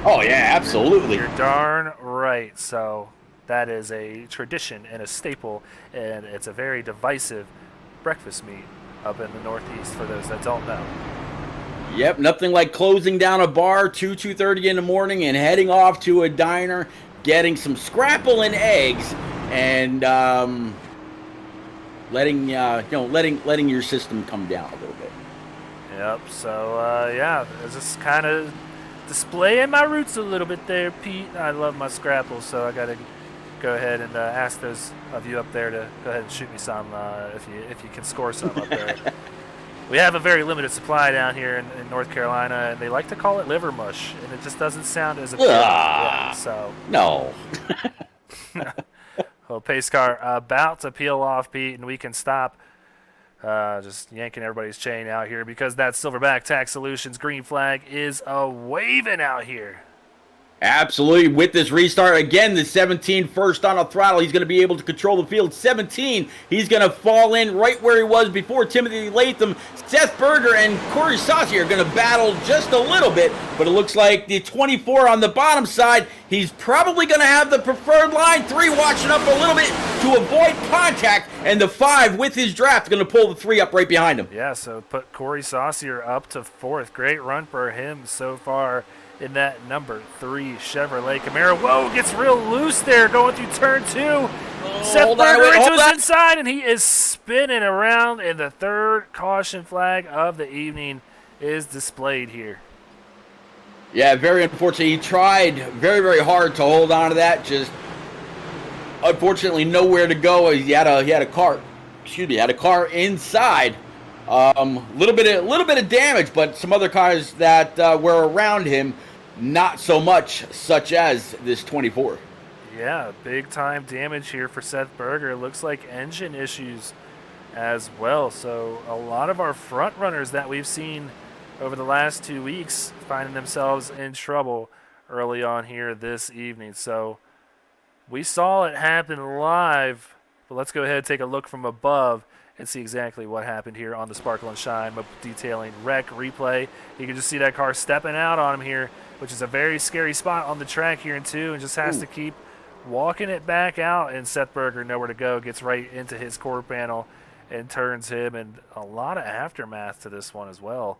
Oh yeah, absolutely. You're darn right. So that is a tradition and a staple, and it's a very divisive breakfast meat up in the Northeast for those that don't know. Yep, nothing like closing down a bar 2:30 in the morning and heading off to a diner, getting some scrapple and eggs, and letting your system come down a little bit. Yep. So yeah, it's just kind of displaying my roots a little bit there, Pete. I love my scrapple, so I gotta go ahead and ask those of you up there to go ahead and shoot me some if you can score some up there. We have a very limited supply down here in North Carolina, and they like to call it liver mush, and it just doesn't sound as appealing. Yeah, so No. well, pace car about to peel off, Pete, and we can stop. Just yanking everybody's chain out here because that Silverback Tax Solutions green flag is a waving out here. Absolutely. With this restart, again, the 17 first on a throttle. He's going to be able to control the field. 17, he's going to fall in right where he was before. Timothy Latham, Seth Berger, and Corey Saucy are going to battle just a little bit, but it looks like the 24 on the bottom side, he's probably going to have the preferred line. 3 watching up a little bit to avoid contact, and the 5 with his draft going to pull the 3 up right behind him. Yeah, so put Corey Saucier up to 4th. Great run for him so far in that number 3 Chevrolet Camaro. Whoa, gets real loose there going through turn 2. Seth Berger into his inside, and he is spinning around, and the 3rd caution flag of the evening is displayed here. Yeah, very unfortunate. He tried very, very hard to hold on to that. Just unfortunately nowhere to go. He had a car inside. Little bit of damage, but some other cars that were around him, not so much, such as this 24. Yeah, big time damage here for Seth Berger. Looks like engine issues as well. So a lot of our front runners that we've seen over the last 2 weeks finding themselves in trouble early on here this evening. So we saw it happen live, but let's go ahead and take a look from above and see exactly what happened here on the Sparkle and Shine detailing wreck replay. You can just see that car stepping out on him here, which is a very scary spot on the track here in 2, and just has to keep walking it back out, and Seth Berger nowhere to go, gets right into his quarter panel and turns him, and a lot of aftermath to this one as well.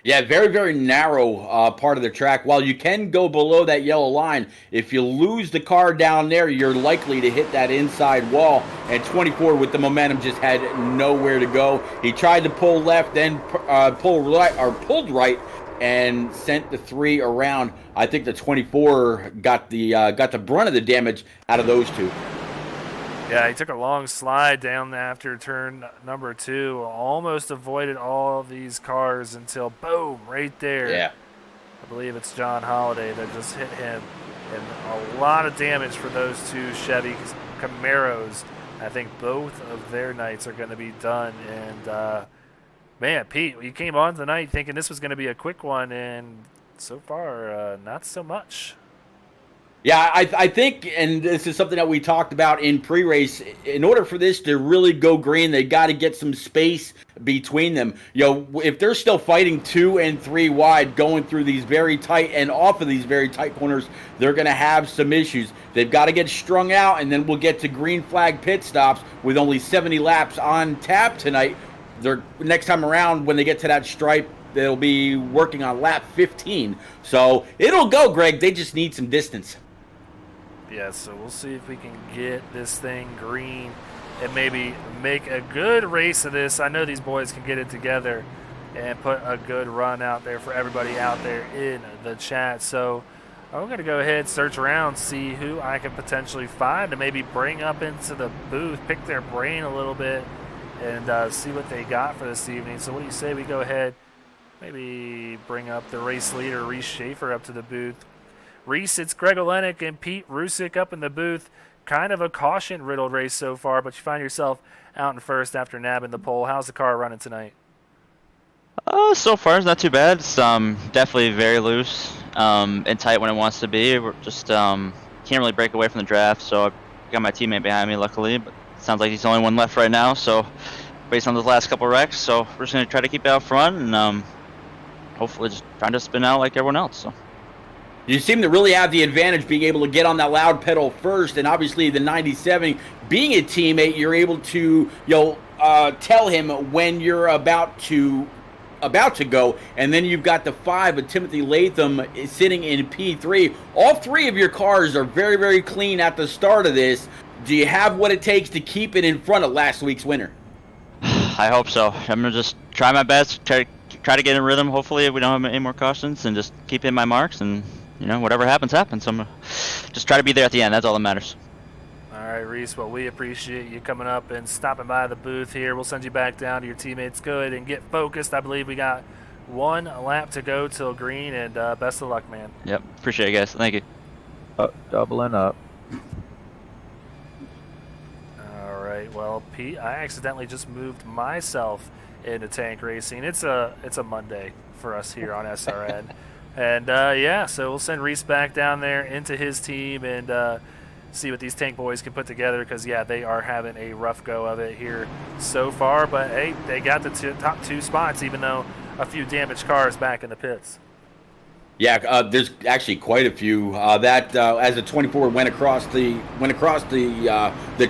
Yeah, very, very narrow part of the track. While you can go below that yellow line, if you lose the car down there, you're likely to hit that inside wall. And 24 with the momentum just had nowhere to go. He tried to pull left, then pulled right, and sent the 3 around. I think the 24 got the brunt of the damage out of those 2. Yeah, he took a long slide down after turn number 2. Almost avoided all of these cars until, boom, right there. Yeah. I believe it's John Holiday that just hit him. And a lot of damage for those 2 Chevy Camaros. I think both of their nights are going to be done. And, man, Pete, you came on tonight thinking this was going to be a quick one, and so far, not so much. Yeah, I think, and this is something that we talked about in pre-race, in order for this to really go green, they got to get some space between them. You know, if they're still fighting 2 and 3 wide, going through these very tight and off of these very tight corners, they're going to have some issues. They've got to get strung out, and then we'll get to green flag pit stops with only 70 laps on tap tonight. Next time around, when they get to that stripe, they'll be working on lap 15. So it'll go, Greg. They just need some distance. Yeah, so we'll see if we can get this thing green and maybe make a good race of this. I know these boys can get it together and put a good run out there for everybody out there in the chat. So I'm going to go ahead, search around, see who I can potentially find to maybe bring up into the booth, pick their brain a little bit, and see what they got for this evening. So what do you say we go ahead, maybe bring up the race leader, Reese Schaefer, up to the booth. Reese, it's Greg Olenek and Pete Rusick up in the booth. Kind of a caution-riddled race so far, but you find yourself out in first after nabbing the pole. How's the car running tonight? So far it's not too bad. It's definitely very loose and tight when it wants to be. We're just can't really break away from the draft, so I got my teammate behind me, luckily. But it sounds like he's the only one left right now, so based on those last couple wrecks. So we're just going to try to keep it out front and hopefully just trying to spin out like everyone else. So. You seem to really have the advantage being able to get on that loud pedal first, and obviously the 97, being a teammate, you're able to tell him when you're about to go, and then you've got the 5 of Timothy Latham sitting in P3. All 3 of your cars are very, very clean at the start of this. Do you have what it takes to keep it in front of last week's winner? I hope so. I'm going to just try my best, try to get in rhythm. Hopefully we don't have any more cautions, and just keep hitting my marks, and whatever happens, happens. I'm going to just try to be there at the end. That's all that matters. right, Reese. Well, we appreciate you coming up and stopping by the booth here. We'll send you back down to your teammates. Go ahead and get focused. I believe we got one lap to go till green, and best of luck, man. Yep. Appreciate it, guys. Thank you. Doubling up. All right. Well, Pete, I accidentally just moved myself into tank racing. It's a Monday for us here on SRN. And, yeah, so we'll send Reese back down there into his team and see what these tank boys can put together because, yeah, they are having a rough go of it here so far. But, hey, they got the top 2 spots, even though a few damaged cars back in the pits. Yeah, there's actually quite a few. As the 24 went across the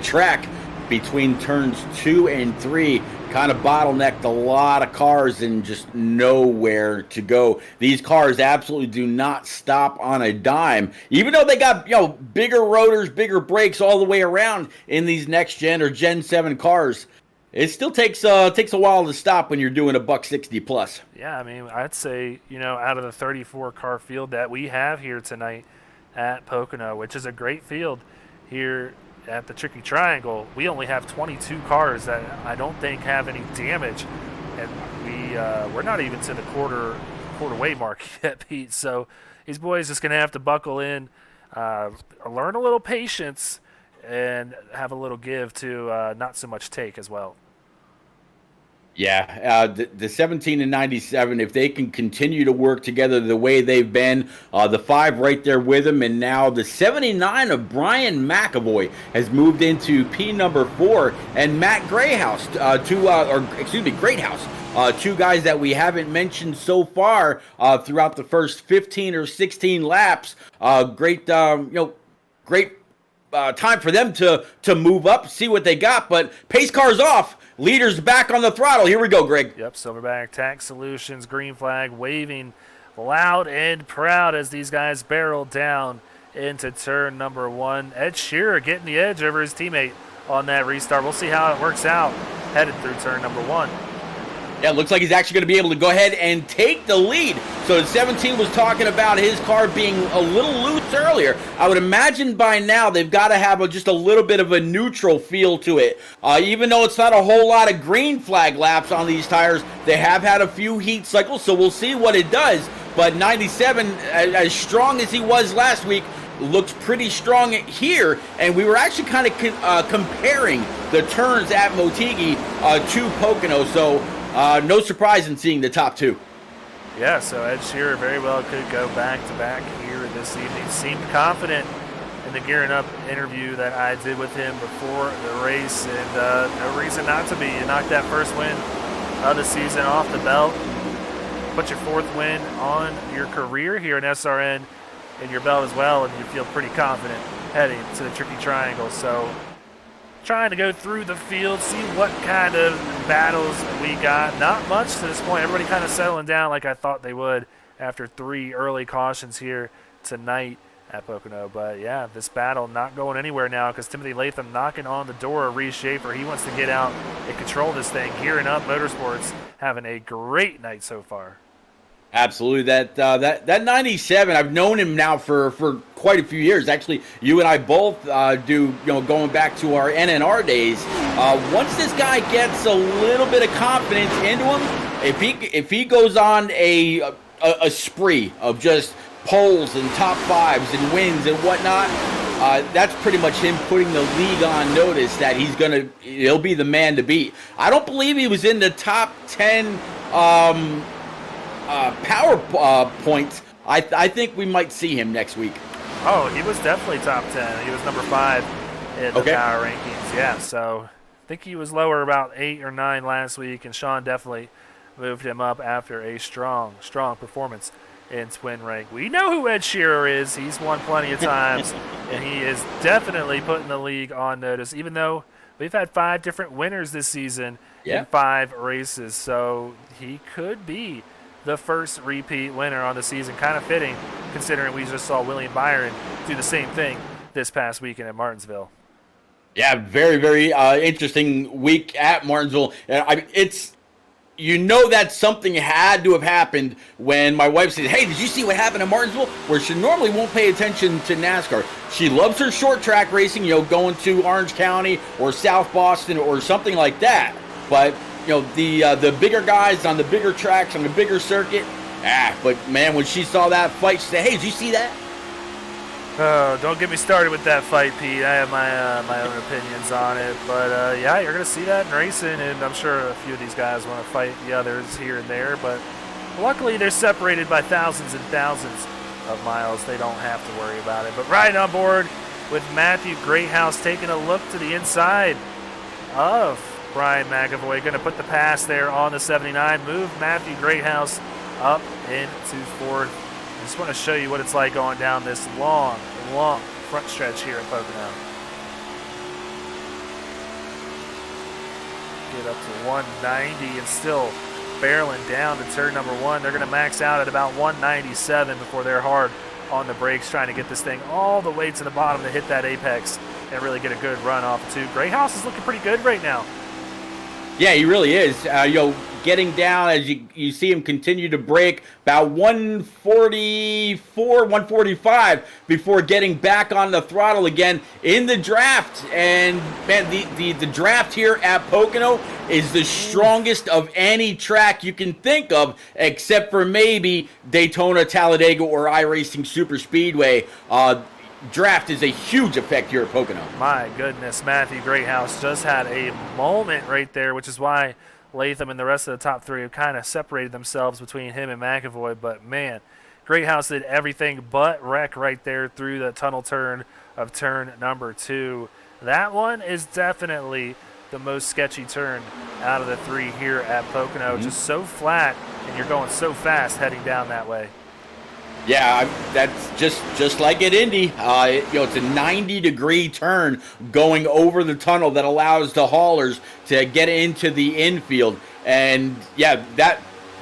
track between turns 2 and 3, kind of bottlenecked a lot of cars and just nowhere to go. These cars absolutely do not stop on a dime, even though they got bigger rotors, bigger brakes all the way around in these next gen or Gen 7 cars. It still takes a while to stop when you're doing a $160 plus. Yeah, I mean, I'd say, out of the 34 car field that we have here tonight at Pocono, which is a great field here at the Tricky Triangle, we only have 22 cars that I don't think have any damage, and we're not even to the quarter way mark yet, Pete. So these boys just gonna have to buckle in, learn a little patience, and have a little give to not so much take as well. Yeah, the 17 and 97, if they can continue to work together the way they've been, the 5 right there with them, and now the 79 of Brian McAvoy has moved into P number 4, and Matt Greathouse, Greathouse, 2 guys that we haven't mentioned so far throughout the first 15 or 16 laps. Great time for them to move up, see what they got, but pace car's off. Leaders back on the throttle. Here we go, Greg. Yep, Silverback Tax Solutions, green flag, waving loud and proud as these guys barrel down into turn number 1. Ed Shearer getting the edge over his teammate on that restart. We'll see how it works out headed through turn number 1. Yeah, it looks like he's actually going to be able to go ahead and take the lead. So 17 was talking about his car being a little loose earlier. I would imagine by now they've got to have just a little bit of a neutral feel to it. Even though it's not a whole lot of green flag laps on these tires, they have had a few heat cycles, so we'll see what it does. But 97, as strong as he was last week, looks pretty strong here, and we were actually kind of comparing the turns at Motegi to Pocono, so no surprise in seeing the top 2. Yeah, so Ed Shearer very well could go back-to-back here this evening. Seemed confident in the Gearing Up interview that I did with him before the race, and no reason not to be. You knocked that first win of the season off the belt, put your 4th win on your career here in SRN in your belt as well, and you feel pretty confident heading to the Tricky Triangle. So trying to go through the field, see what kind of battles we got. Not much to this point. Everybody kind of settling down like I thought they would after 3 early cautions here tonight at Pocono. But, yeah, this battle not going anywhere now because Timothy Latham knocking on the door of Reese Schaefer. He wants to get out and control this thing. Gearing Up Motorsports having a great night so far. Absolutely. That 97, I've known him now for quite a few years. Actually, you and I both going back to our NNR days. Once this guy gets a little bit of confidence into him, if he goes on a spree of just poles and top 5s and wins and whatnot, that's pretty much him putting the league on notice that he'll be the man to beat. I don't believe he was in the top 10 power points. I think we might see him next week. Oh, he was definitely top 10. He was number 5 in the power rankings. Yeah, so I think he was lower about 8 or 9 last week, and Sean definitely moved him up after a strong performance in Twin Rank. We know who Ed Shearer is. He's won plenty of times, and he is definitely putting the league on notice, even though we've had 5 different winners this season in 5 races. So he could be the first repeat winner on the season. Kind of fitting, considering we just saw William Byron do the same thing this past weekend at Martinsville. Yeah, very, very interesting week at Martinsville. you know that something had to have happened when my wife said, hey, did you see what happened in Martinsville? Where she normally won't pay attention to NASCAR. She loves her short track racing, going to Orange County or South Boston or something like that. But, the bigger guys on the bigger tracks, on the bigger circuit, but man, when she saw that fight, she said, hey, did you see that? Oh, don't get me started with that fight, Pete. I have my own opinions on it. But, yeah, you're going to see that in racing, and I'm sure a few of these guys want to fight the others here and there. But luckily, they're separated by thousands and thousands of miles. They don't have to worry about it. But riding on board with Matthew Greathouse taking a look to the inside of Brian McAvoy. Going to put the pass there on the 79. Move Matthew Greathouse up into fourth. I just want to show you what it's like going down this long front stretch here at Pocono. Get up to 190 and still barreling down to turn number one. They're going to max out at about 197 before they're hard on the brakes, trying to get this thing all the way to the bottom to hit that apex and really get a good run off the two. Greathouse is looking pretty good right now. Yeah, he really is. Getting down as you see him continue to break about 144, 145 before getting back on the throttle again in the draft. And man, the draft here at Pocono is the strongest of any track you can think of, except for maybe Daytona, Talladega, or iRacing Super Speedway. Draft is a huge effect here at Pocono. My goodness, Matthew Greathouse just had a moment right there, which is why Latham and the rest of the top three have kind of separated themselves between him and McAvoy. But, man, Greathouse did everything but wreck right there through the tunnel turn of turn number two. That one is definitely the most sketchy turn out of the three here at Pocono. Just so flat, and you're going so fast heading down that way. Yeah, that's just like at Indy. It's a 90-degree turn going over the tunnel that allows the haulers to get into the infield. And yeah,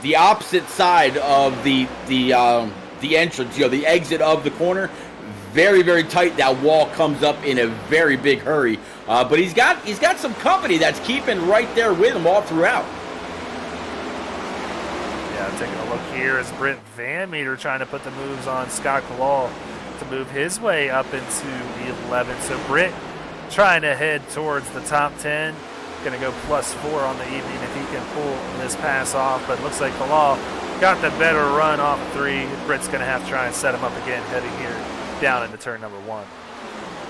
the opposite side of the entrance, the exit of the corner, very, very tight. That wall comes up in a very big hurry. But he's got some company that's keeping right there with him all throughout. Taking a look here as Britt Van Meter trying to put the moves on Scott Kalal to move his way up into the 11. So Britt trying to head towards the top 10. Going to go +4 on the evening if he can pull this pass off. But looks like Kalal got the better run off 3. Britt's going to have to try and set him up again heading here down into turn number 1.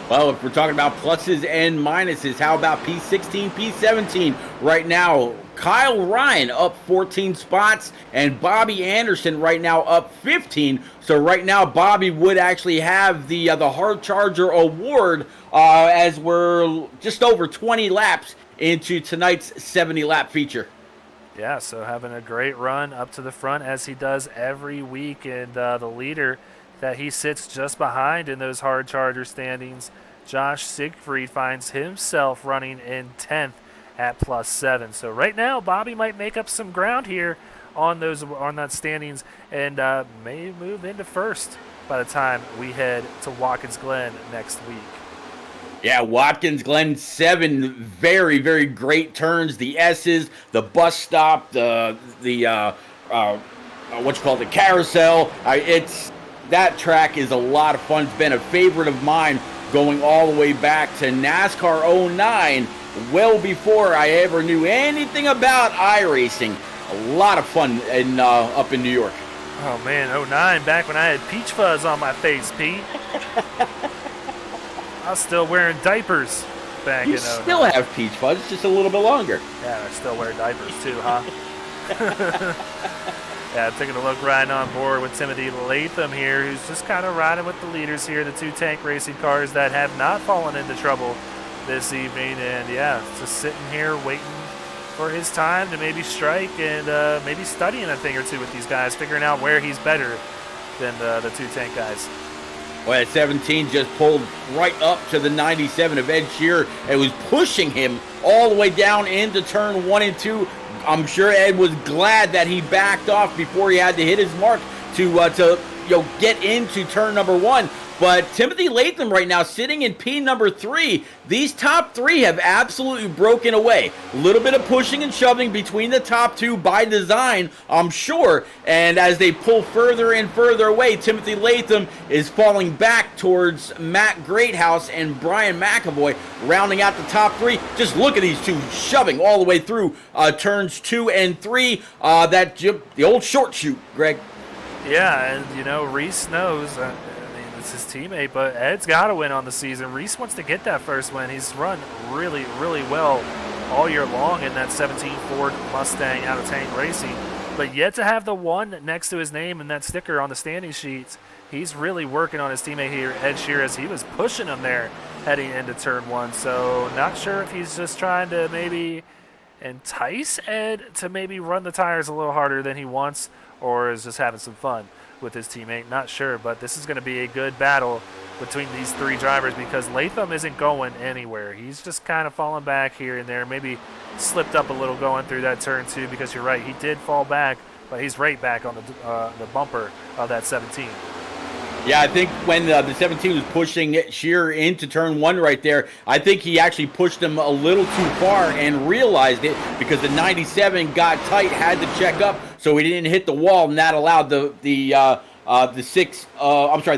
Well, if we're talking about pluses and minuses, how about P16, P17 right now? Kyle Ryan up 14 spots, and Bobby Anderson right now up 15. So right now, Bobby would actually have the Hard Charger Award as we're just over 20 laps into tonight's 70-lap feature. Yeah, so having a great run up to the front as he does every week, and the leader that he sits just behind in those Hard Charger standings, Josh Siegfried, finds himself running in 10th at +7. So right now, Bobby might make up some ground here on that standings and may move into first by the time we head to Watkins Glen next week. Yeah, Watkins Glen, 7 very, very great turns. The S's, the bus stop, the carousel. That track is a lot of fun. It's been a favorite of mine going all the way back to NASCAR 09, well before I ever knew anything about iRacing. A lot of fun up in New York. Oh, man, 09, back when I had peach fuzz on my face, Pete. I was still wearing diapers back in 09. You still have peach fuzz, just a little bit longer. Yeah, I still wear diapers too, huh? Yeah, taking a look riding on board with Timothy Latham here, who's just kind of riding with the leaders here, the 2 tank racing cars that have not fallen into trouble this evening. And yeah, just sitting here waiting for his time to maybe strike and maybe studying a thing or two with these guys, figuring out where he's better than the 2 tank guys. Well, at 17 just pulled right up to the 97 of Ed Shearer. It was pushing him all the way down into turn 1 and 2. I'm sure Ed was glad that he backed off before he had to hit his mark to get into turn number 1. But Timothy Latham right now sitting in P number 3. These top 3 have absolutely broken away. A little bit of pushing and shoving between the top 2 by design, I'm sure. And as they pull further and further away, Timothy Latham is falling back towards Matt Greathouse and Brian McAvoy, rounding out the top 3. Just look at these two shoving all the way through turns 2 and 3. The old short shoot, Greg. Yeah, and Reese knows. It's his teammate, but Ed's got to win on the season. Reese wants to get that first win. He's run really, really well all year long in that 17 Ford Mustang out of Tank Racing, but yet to have the 1 next to his name and that sticker on the standing sheets. He's really working on his teammate here, Ed Shear, as he was pushing him there heading into turn 1. So not sure if he's just trying to maybe entice Ed to maybe run the tires a little harder than he wants, or is just having some fun with his teammate. Not sure, but this is going to be a good battle between these 3 drivers because Latham isn't going anywhere. He's just kind of falling back here and there, maybe slipped up a little going through that turn 2 because you're right, he did fall back, but he's right back on the bumper of that 17. Yeah, I think when the 17 was pushing Shearer into turn 1 right there, I think he actually pushed him a little too far and realized it because the 97 got tight, had to check up, so he didn't hit the wall, and that allowed the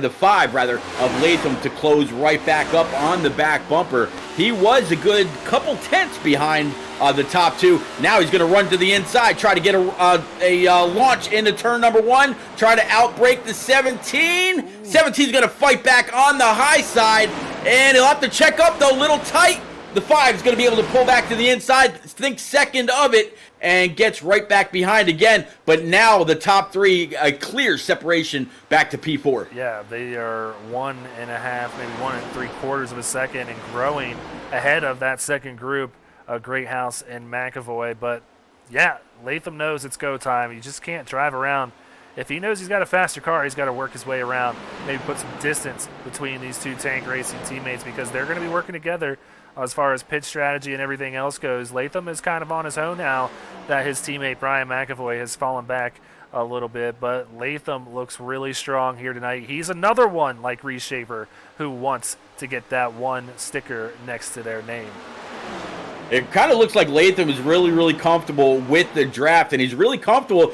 5 rather of Latham to close right back up on the back bumper. He was a good couple tenths behind the top 2. Now he's going to run to the inside, try to get a launch into turn number 1, try to outbrake the 17. 17's going to fight back on the high side, and he'll have to check up though, a little tight. The 5 is going to be able to pull back to the inside, think second of it, and gets right back behind again. But now the top 3, a clear separation back to P4. Yeah, they are 1.5, maybe 1 3/4 of a second, and growing ahead of that second group of Greathouse and McAvoy. But yeah, Latham knows it's go time. You just can't drive around. If he knows he's got a faster car, he's got to work his way around, maybe put some distance between these 2 Tank Racing teammates because they're going to be working together as far as pit strategy and everything else goes. Latham is kind of on his own now that his teammate Brian McAvoy has fallen back a little bit, but Latham looks really strong here tonight. He's another one like Reese Schaefer who wants to get that 1 sticker next to their name. It kind of looks like Latham is really, really comfortable with the draft, and he's really comfortable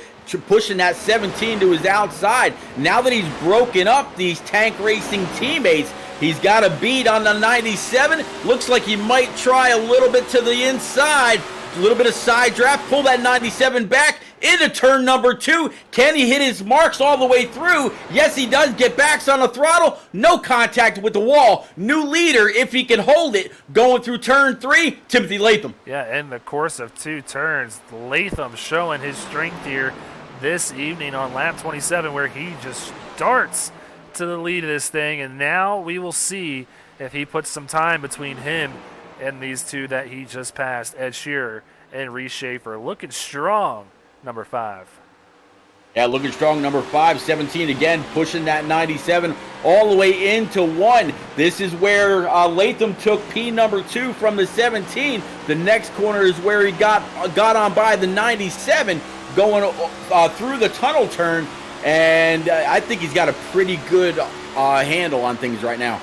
pushing that 17 to his outside. Now that he's broken up these Tank Racing teammates, he's got a beat on the 97. Looks like he might try a little bit to the inside. A little bit of side draft. Pull that 97 back into turn number 2. Can he hit his marks all the way through? Yes, he does. Get backs on the throttle. No contact with the wall. New leader, if he can hold it, going through turn 3, Timothy Latham. Yeah, in the course of 2 turns, Latham showing his strength here this evening on lap 27, where he just starts to the lead of this thing, and now we will see if he puts some time between him and these 2 that he just passed, Ed Shearer and Reese Schaefer. Looking strong, number 5. Yeah, looking strong, number 5. 17 again, pushing that 97 all the way into 1. This is where Latham took P number 2 from the 17. The next corner is where he got on by the 97, going through the tunnel turn. And I think he's got a pretty good handle on things right now.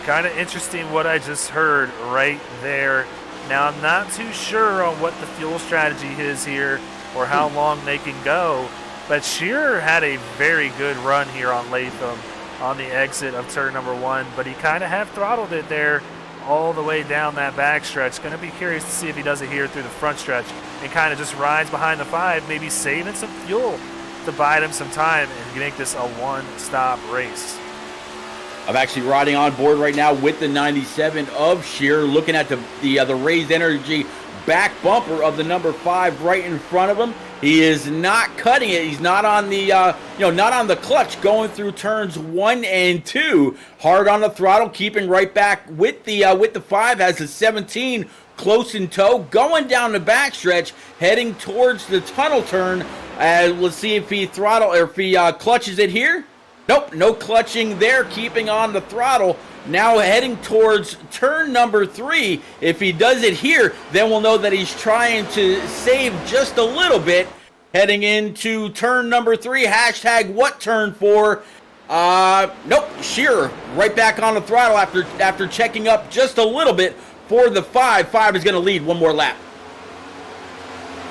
Kind of interesting what I just heard right there. Now, I'm not too sure on what the fuel strategy is here or how long they can go, but Shearer had a very good run here on Latham on the exit of turn number 1, but he kind of half throttled it there all the way down that back stretch. Going to be curious to see if he does it here through the front stretch and kind of just rides behind the 5, maybe saving some fuel to buy him some time and make this a one-stop race. I'm actually riding on board right now with the 97 of Shearer, looking at the Raised Energy back bumper of the number 5 right in front of him. He is not cutting it. He's not on the not on the clutch going through turns 1 and 2. Hard on the throttle, keeping right back with the 5, has the 17 close in tow, going down the backstretch, heading towards the tunnel turn. Let's see if he clutches it here. Nope, no clutching there, keeping on the throttle. Now heading towards turn number 3. If he does it here, then we'll know that he's trying to save just a little bit. heading into turn number 3. Hashtag what turn 4? Nope. Shearer right back on the throttle after checking up just a little bit for the 5. 5 is going to lead one more lap.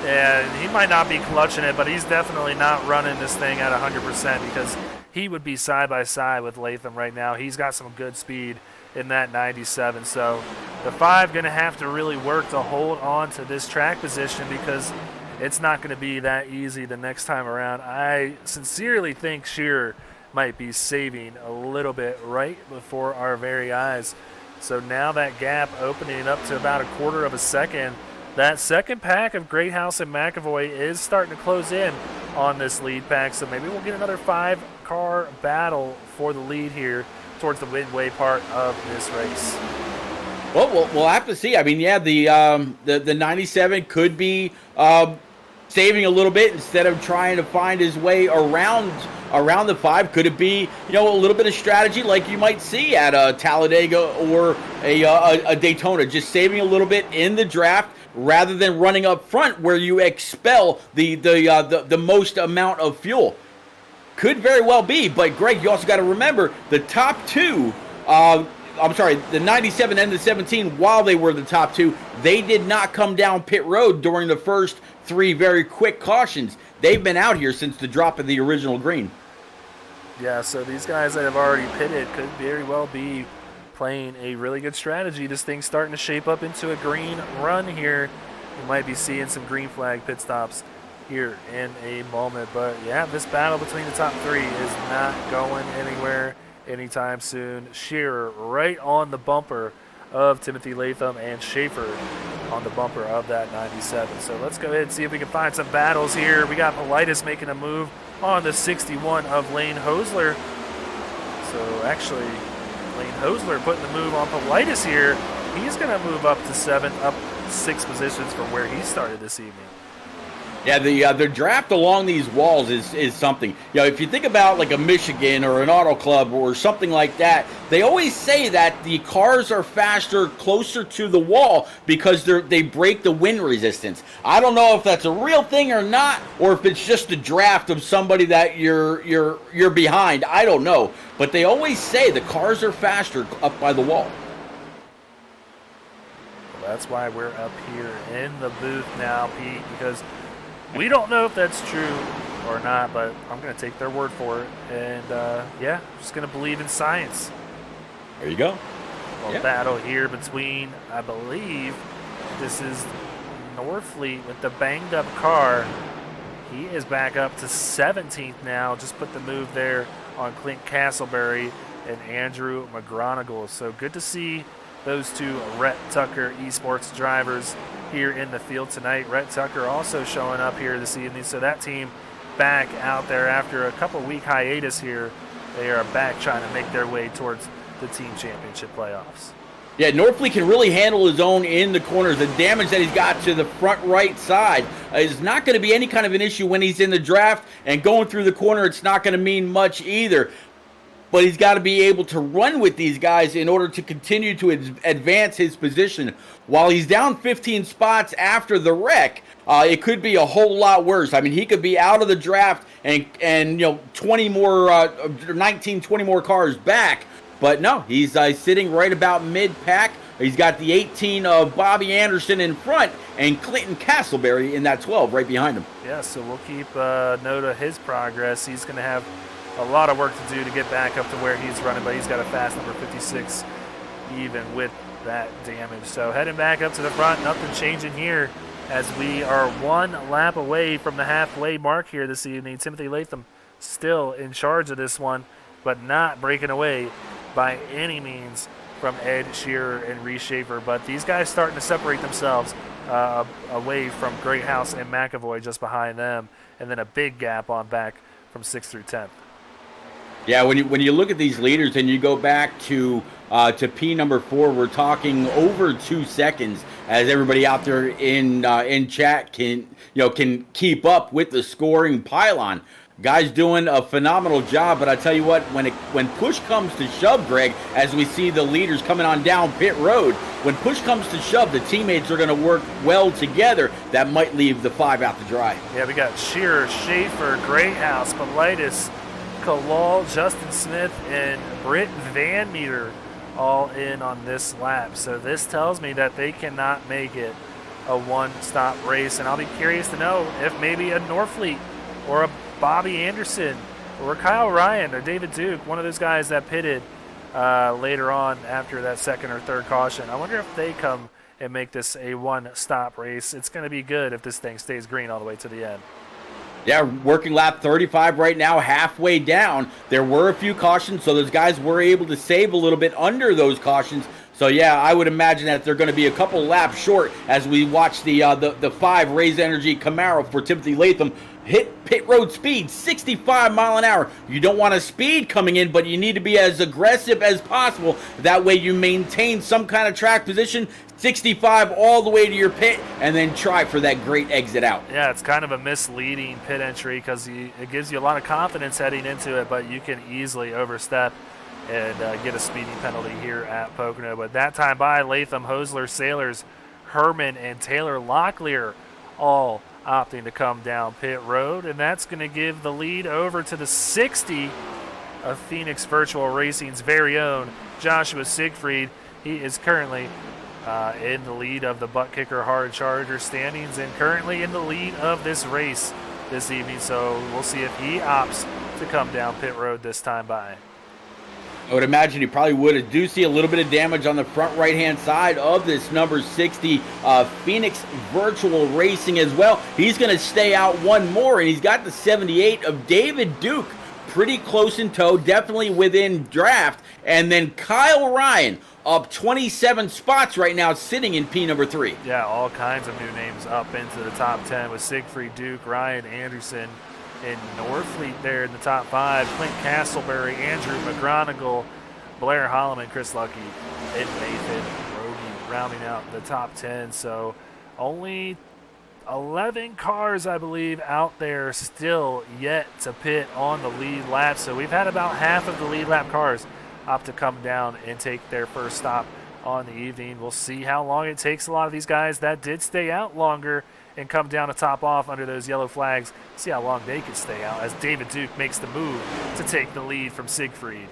Yeah, he might not be clutching it, but he's definitely not running this thing at 100% because he would be side by side with Latham right now. He's got some good speed in that 97. So the 5 going to have to really work to hold on to this track position because it's not going to be that easy the next time around. I sincerely think Shearer might be saving a little bit right before our very eyes. So now that gap opening up to about a quarter of a second. That second pack of Greathouse and McAvoy is starting to close in on this lead pack, so maybe we'll get another 5-car battle for the lead here towards the midway part of this race. Well, we'll have to see. I mean, yeah, the 97 could be saving a little bit instead of trying to find his way around the 5. Could it be, a little bit of strategy like you might see at a Talladega or a Daytona, just saving a little bit in the draft rather than running up front where you expel the most amount of fuel? Could very well be, but Greg, you also got to remember the top 2, the 97 and the 17, while they were the top 2, they did not come down pit road during the first 3 very quick cautions. They've been out here since the drop of the original green. Yeah, so these guys that have already pitted could very well be playing a really good strategy. This thing's starting to shape up into a green run here. You might be seeing some green flag pit stops here in a moment. But yeah, this battle between the top 3 is not going anywhere anytime soon. Shearer right on the bumper of Timothy Latham and Schaefer on the bumper of that 97. So let's go ahead and see if we can find some battles here. We got Politis making a move on the 61 of Lane Hosler. So actually, Lane Hosler putting the move on Politis here. He's going to move up to 7th, up 6 positions from where he started this evening. Yeah, the draft along these walls is something. If you think about like a Michigan or an Auto Club or something like that, they always say that the cars are faster closer to the wall because they break the wind resistance. I don't know if that's a real thing or not, or if it's just a draft of somebody that you're behind. I don't know, but they always say the cars are faster up by the wall. Well, that's why we're up here in the booth now, Pete, because we don't know if that's true or not, but I'm going to take their word for it. And, yeah, I'm just going to believe in science. There you go. Well, battle here between, I believe, this is Norfleet with the banged-up car. He is back up to 17th now. Just put the move there on Clint Castleberry and Andrew McGonigal. So good to see those 2 Rhett Tucker esports drivers here in the field tonight. Rhett Tucker also showing up here this evening. So that team back out there after a couple-week hiatus here. They are back trying to make their way towards the team championship playoffs. Yeah, Norfleet can really handle his own in the corners. The damage that he's got to the front right side is not going to be any kind of an issue when he's in the draft, and going through the corner, it's not going to mean much either. But he's got to be able to run with these guys in order to continue to advance his position. While he's down 15 spots after the wreck, it could be a whole lot worse. I mean, he could be out of the draft and 20 more, 19, 20 more cars back. But no, he's sitting right about mid-pack. He's got the 18 of Bobby Anderson in front and Clinton Castleberry in that 12 right behind him. Yeah, so we'll keep note of his progress. He's going to have a lot of work to do to get back up to where he's running, but he's got a fast number 56 even with that damage. So heading back up to the front, nothing changing here as we are 1 lap away from the halfway mark here this evening. Timothy Latham still in charge of this one, but not breaking away by any means from Ed Shearer and Reese Schaefer. But these guys starting to separate themselves away from Greathouse and McAvoy just behind them, and then a big gap on back from 6th through 10th. Yeah, when you look at these leaders and you go back to P number 4, we're talking over 2 seconds as everybody out there in chat can keep up with the scoring pylon. Guys doing a phenomenal job, but I tell you what, when push comes to shove, Greg, as we see the leaders coming on down pit road, when push comes to shove, the teammates are going to work well together. that might leave the 5 out to dry. Yeah, we got Shearer, Schaefer, Greathouse, Politis, Kalal, Justin Smith, and Britt Van Meter all in on this lap. So this tells me that they cannot make it a one-stop race, and I'll be curious to know if maybe a Norfleet or a Bobby Anderson or Kyle Ryan or David Duke, one of those guys that pitted later on after that second or third caution, I wonder if they come and make this a one-stop race. It's going to be good if this thing stays green all the way to the end. Yeah, working lap 35 right now, halfway down. There were a few cautions, so those guys were able to save a little bit under those cautions. So, yeah, I would imagine that they're going to be a couple laps short as we watch the 5 Raise Energy Camaro for Timothy Latham hit pit road speed, 65 mile an hour. You don't want to speed coming in, but you need to be as aggressive as possible. That way you maintain some kind of track position, 65 all the way to your pit, and then try for that great exit out. Yeah, it's kind of a misleading pit entry because it gives you a lot of confidence heading into it, but you can easily overstep and get a speeding penalty here at Pocono. But that time by, Latham, Hosler, Sailors, Herman, and Taylor Locklear all opting to come down pit road, and that's going to give the lead over to the 60 of Phoenix Virtual Racing's very own Joshua Siegfried. He is currently in the lead of the butt kicker hard charger standings and currently in the lead of this race this evening, so we'll see if he opts to come down pit road this time by. I would imagine he probably would. I do see a little bit of damage on the front right-hand side of this number 60 Phoenix Virtual Racing as well. He's going to stay out one more, and he's got the 78 of David Duke pretty close in tow, definitely within draft. And then Kyle Ryan up 27 spots right now, sitting in P number 3. Yeah, all kinds of new names up into the top 10 with Siegfried, Duke, Ryan Anderson, and Norfleet there in the top 5. Clint Castleberry, Andrew McGronigal, Blair Holloman, Chris Lucky, and Nathan Rogie rounding out the top 10. So only 11 cars, I believe, out there still yet to pit on the lead lap. So we've had about half of the lead lap cars opt to come down and take their first stop on the evening. We'll see how long it takes a lot of these guys that did stay out longer and come down to top off under those yellow flags. See how long they can stay out as David Duke makes the move to take the lead from Siegfried.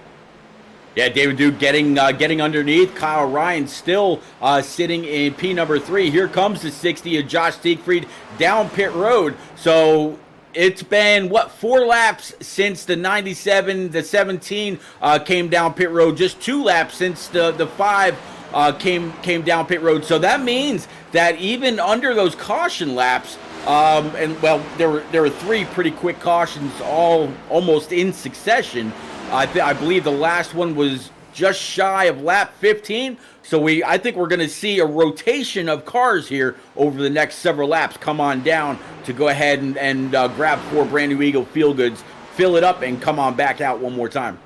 Yeah, David Duke getting underneath. Kyle Ryan still sitting in P number 3. Here comes the 60 of Josh Siegfried down pit road. So it's been, 4 laps since the 97, the 17 came down pit road. Just 2 laps since the 5 came down pit road. So that means that even under those caution laps, there were 3 pretty quick cautions, all almost in succession. I believe the last one was just shy of lap 15. So I think we're going to see a rotation of cars here over the next several laps come on down to go ahead and grab 4 brand new Eagle Feel Goods, fill it up, and come on back out one more time.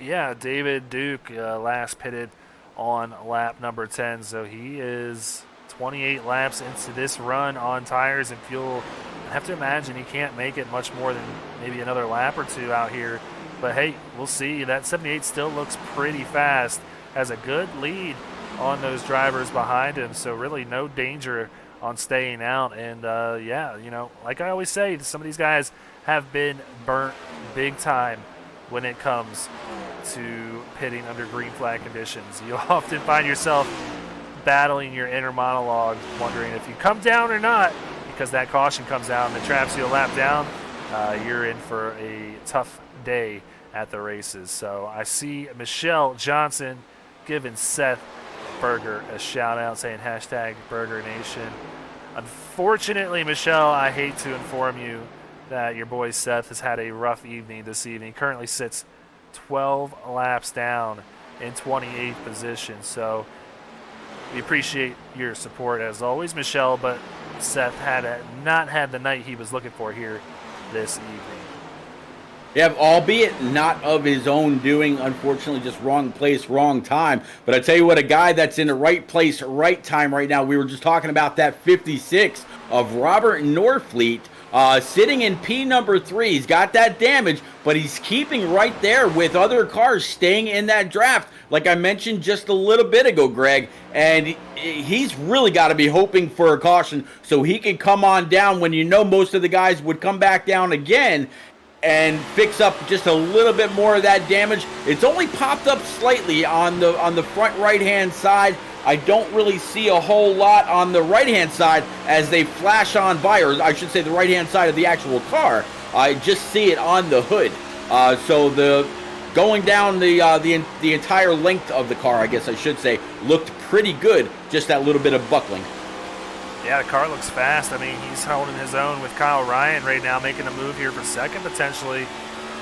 Yeah, David Duke last pitted on lap number 10, so he is 28 laps into this run on tires and fuel. I have to imagine he can't make it much more than maybe another lap or 2 out here. But hey, we'll see. That 78 still looks pretty fast. Has a good lead on those drivers behind him, so really no danger on staying out. And yeah, like I always say, some of these guys have been burnt big time when it comes to pitting under green flag conditions. You often find yourself battling your inner monologue, wondering if you come down or not, because that caution comes out and it traps you a lap down. You're in for a tough day at the races. So I see Michelle Johnson giving Seth Berger a shout out, saying #BurgerNation. Unfortunately, Michelle, I hate to inform you that your boy Seth has had a rough evening this evening. Currently sits 12 laps down in 28th position. So we appreciate your support as always, Michelle, but Seth had not had the night he was looking for here this evening. Yeah, albeit not of his own doing, unfortunately, just wrong place, wrong time. But I tell you what, a guy that's in the right place, right time right now, we were just talking about that 56 of Robert Norfleet. Sitting in P number 3, he's got that damage, but he's keeping right there with other cars staying in that draft, like I mentioned just a little bit ago, Greg. And he's really got to be hoping for a caution so he can come on down when you know most of the guys would come back down again and fix up just a little bit more of that damage. It's only popped up slightly on the front right-hand side. I don't really see a whole lot on the right-hand side as they flash on by, or I should say the right-hand side of the actual car. I just see it on the hood. So the going down the entire length of the car, I guess I should say, looked pretty good. Just that little bit of buckling. Yeah, the car looks fast. I mean, he's holding his own with Kyle Ryan right now, making a move here for second potentially.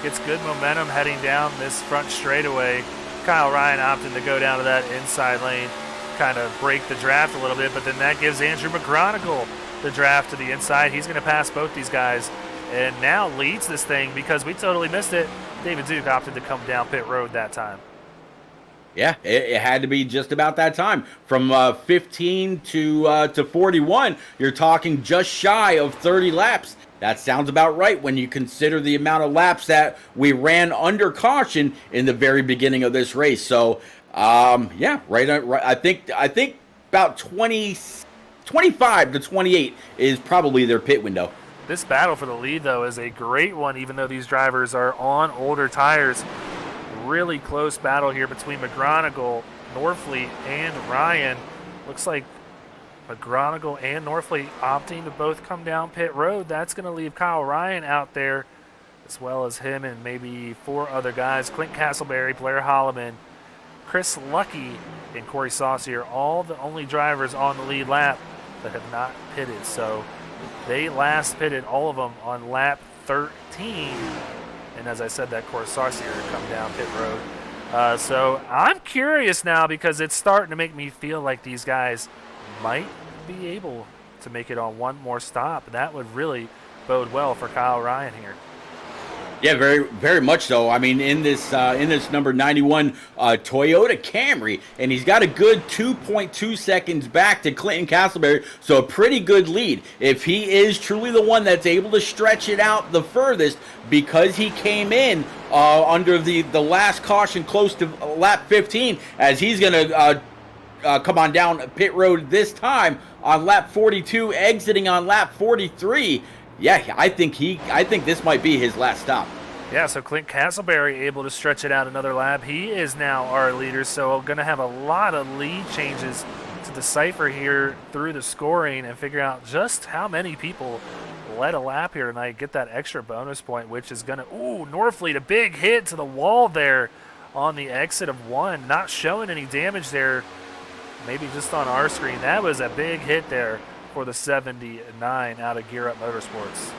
Gets good momentum heading down this front straightaway. Kyle Ryan opting to go down to that inside lane, kind of break the draft a little bit, but then that gives Andrew McGronigle the draft to the inside. He's going to pass both these guys and now leads this thing because we totally missed it. David Duke opted to come down pit road that time. Yeah, it had to be just about that time. From 15 to 41, you're talking just shy of 30 laps. That sounds about right when you consider the amount of laps that we ran under caution in the very beginning of this race. So, yeah, right. I think about 25 to 28 is probably their pit window. This battle for the lead, though, is a great one, even though these drivers are on older tires. Really close battle here between McGronigle, Norfleet, and Ryan. Looks like McGronigle and Norfleet opting to both come down pit road. That's going to leave Kyle Ryan out there, as well as him and maybe 4 other guys. Clint Castleberry, Blair Holloman, Chris Lucky, and Corey Saucier, all the only drivers on the lead lap that have not pitted. So they last pitted, all of them, on lap 13. And as I said, that Corey Saucier come down pit road. So I'm curious now because it's starting to make me feel like these guys might be able to make it on one more stop. That would really bode well for Kyle Ryan here. Yeah, very, very much so. I mean, in this number 91 Toyota Camry, and he's got a good 2.2 seconds back to Clinton Castleberry, so a pretty good lead. If he is truly the one that's able to stretch it out the furthest, because he came in under the last caution close to lap 15, as he's going to come on down pit road this time on lap 42, exiting on lap 43. Yeah, I think this might be his last stop. Yeah, so Clint Castleberry able to stretch it out another lap. He is now our leader, so going to have a lot of lead changes to decipher here through the scoring and figure out just how many people led a lap here tonight, get that extra bonus point, which is going to, Norfleet, a big hit to the wall there on the exit of 1. Not showing any damage there, maybe just on our screen. That was a big hit there for the 79 out of Gear Up Motorsports.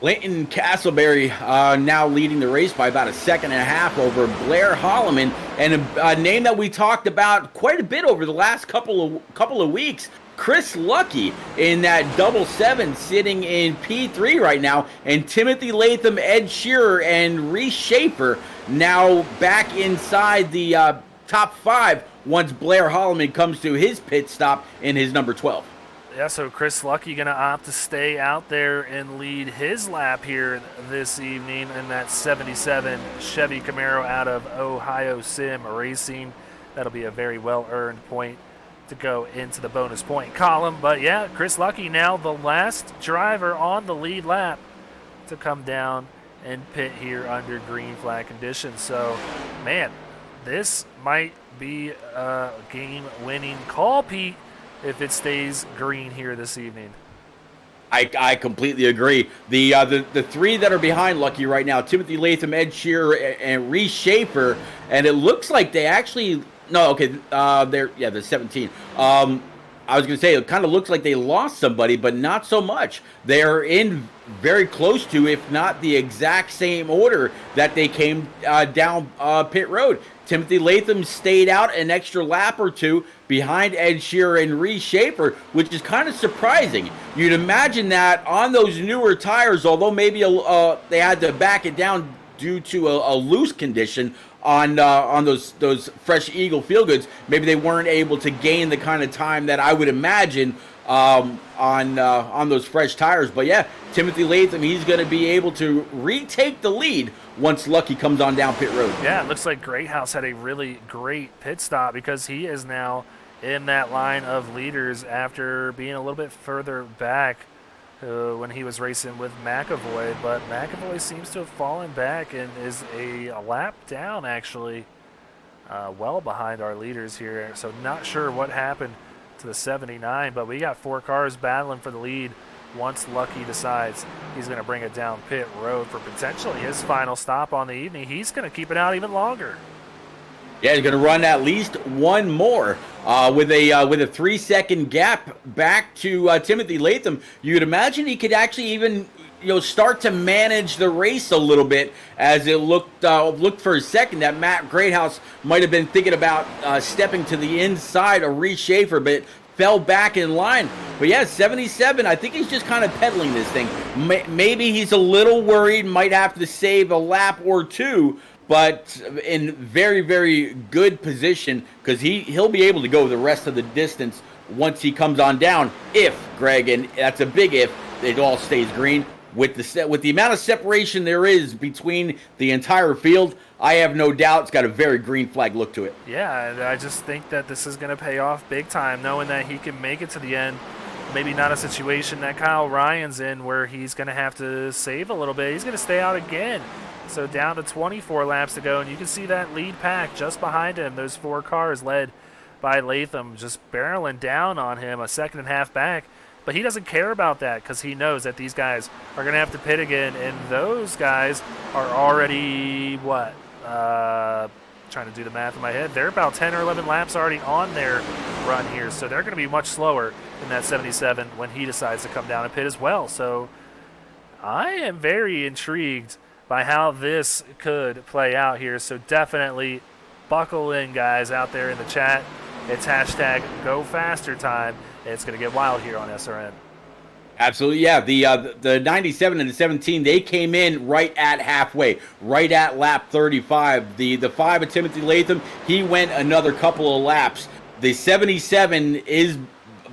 Clinton Castleberry now leading the race by about a second and a half over Blair Holloman, and a name that we talked about quite a bit over the last couple of weeks. Chris Lucky in that 7 sitting in P3 right now, and Timothy Latham, Ed Shearer, and Reese Schaefer now back inside the top 5 once Blair Holloman comes to his pit stop in his number 12. Yeah, so Chris Lucky going to opt to stay out there and lead his lap here this evening in that 77 Chevy Camaro out of Ohio Sim Racing. That'll be a very well-earned point to go into the bonus point column. But yeah, Chris Lucky now the last driver on the lead lap to come down and pit here under green flag conditions. So, man, this might be a game-winning call, Pete, if it stays green here this evening. I completely agree. The 3 that are behind Lucky right now, Timothy Latham, Ed Shearer, and Reese Schaefer, and it looks like they actually they're 17. I was going to say, it kind of looks like they lost somebody, but not so much. They're in very close to, if not the exact same order that they came down pit road. Timothy Latham stayed out an extra lap or 2 behind Ed Shearer and Reese Schaefer, which is kind of surprising. You'd imagine that on those newer tires, although maybe they had to back it down due to a loose condition on those fresh Eagle Feel Goods, maybe they weren't able to gain the kind of time that I would imagine on those fresh tires. But yeah, Timothy Latham, he's going to be able to retake the lead once Lucky comes on down pit road. Yeah, it looks like Greathouse had a really great pit stop because he is now in that line of leaders after being a little bit further back when he was racing with McAvoy. But McAvoy seems to have fallen back and is a lap down, actually, well behind our leaders here. So not sure what happened to the 79, but we got 4 cars battling for the lead once Lucky decides he's going to bring it down pit road for potentially his final stop on the evening. He's going to keep it out even longer. Yeah, he's going to run at least one more with a 3-second gap back to Timothy Latham. You'd imagine he could actually even start to manage the race a little bit, as it looked for a second that Matt Greathouse might have been thinking about stepping to the inside of Reese Schaefer, but fell back in line. But yeah, 77, I think he's just kind of peddling this thing. Maybe he's a little worried, might have to save a lap or two, but in very, very good position, because he'll be able to go the rest of the distance once he comes on down, if, Greg, and that's a big if, it all stays green. With the amount of separation there is between the entire field, I have no doubt it's got a very green flag look to it. Yeah, and I just think that this is going to pay off big time, knowing that he can make it to the end. Maybe not a situation that Kyle Ryan's in where he's going to have to save a little bit. He's going to stay out again. So down to 24 laps to go, and you can see that lead pack just behind him. Those 4 cars led by Latham just barreling down on him, a second and a half back. But he doesn't care about that because he knows that these guys are going to have to pit again, and those guys are already, trying to do the math in my head. They're about 10 or 11 laps already on their run here, so they're going to be much slower than that 77 when he decides to come down and pit as well. So I am very intrigued by how this could play out here. So definitely buckle in, guys, out there in the chat. It's hashtag #GoFaster time. It's going to get wild here on SRN. Absolutely, yeah. The 97 and the 17, they came in right at halfway, right at lap 35. The 5 of Timothy Latham, he went another couple of laps. The 77 is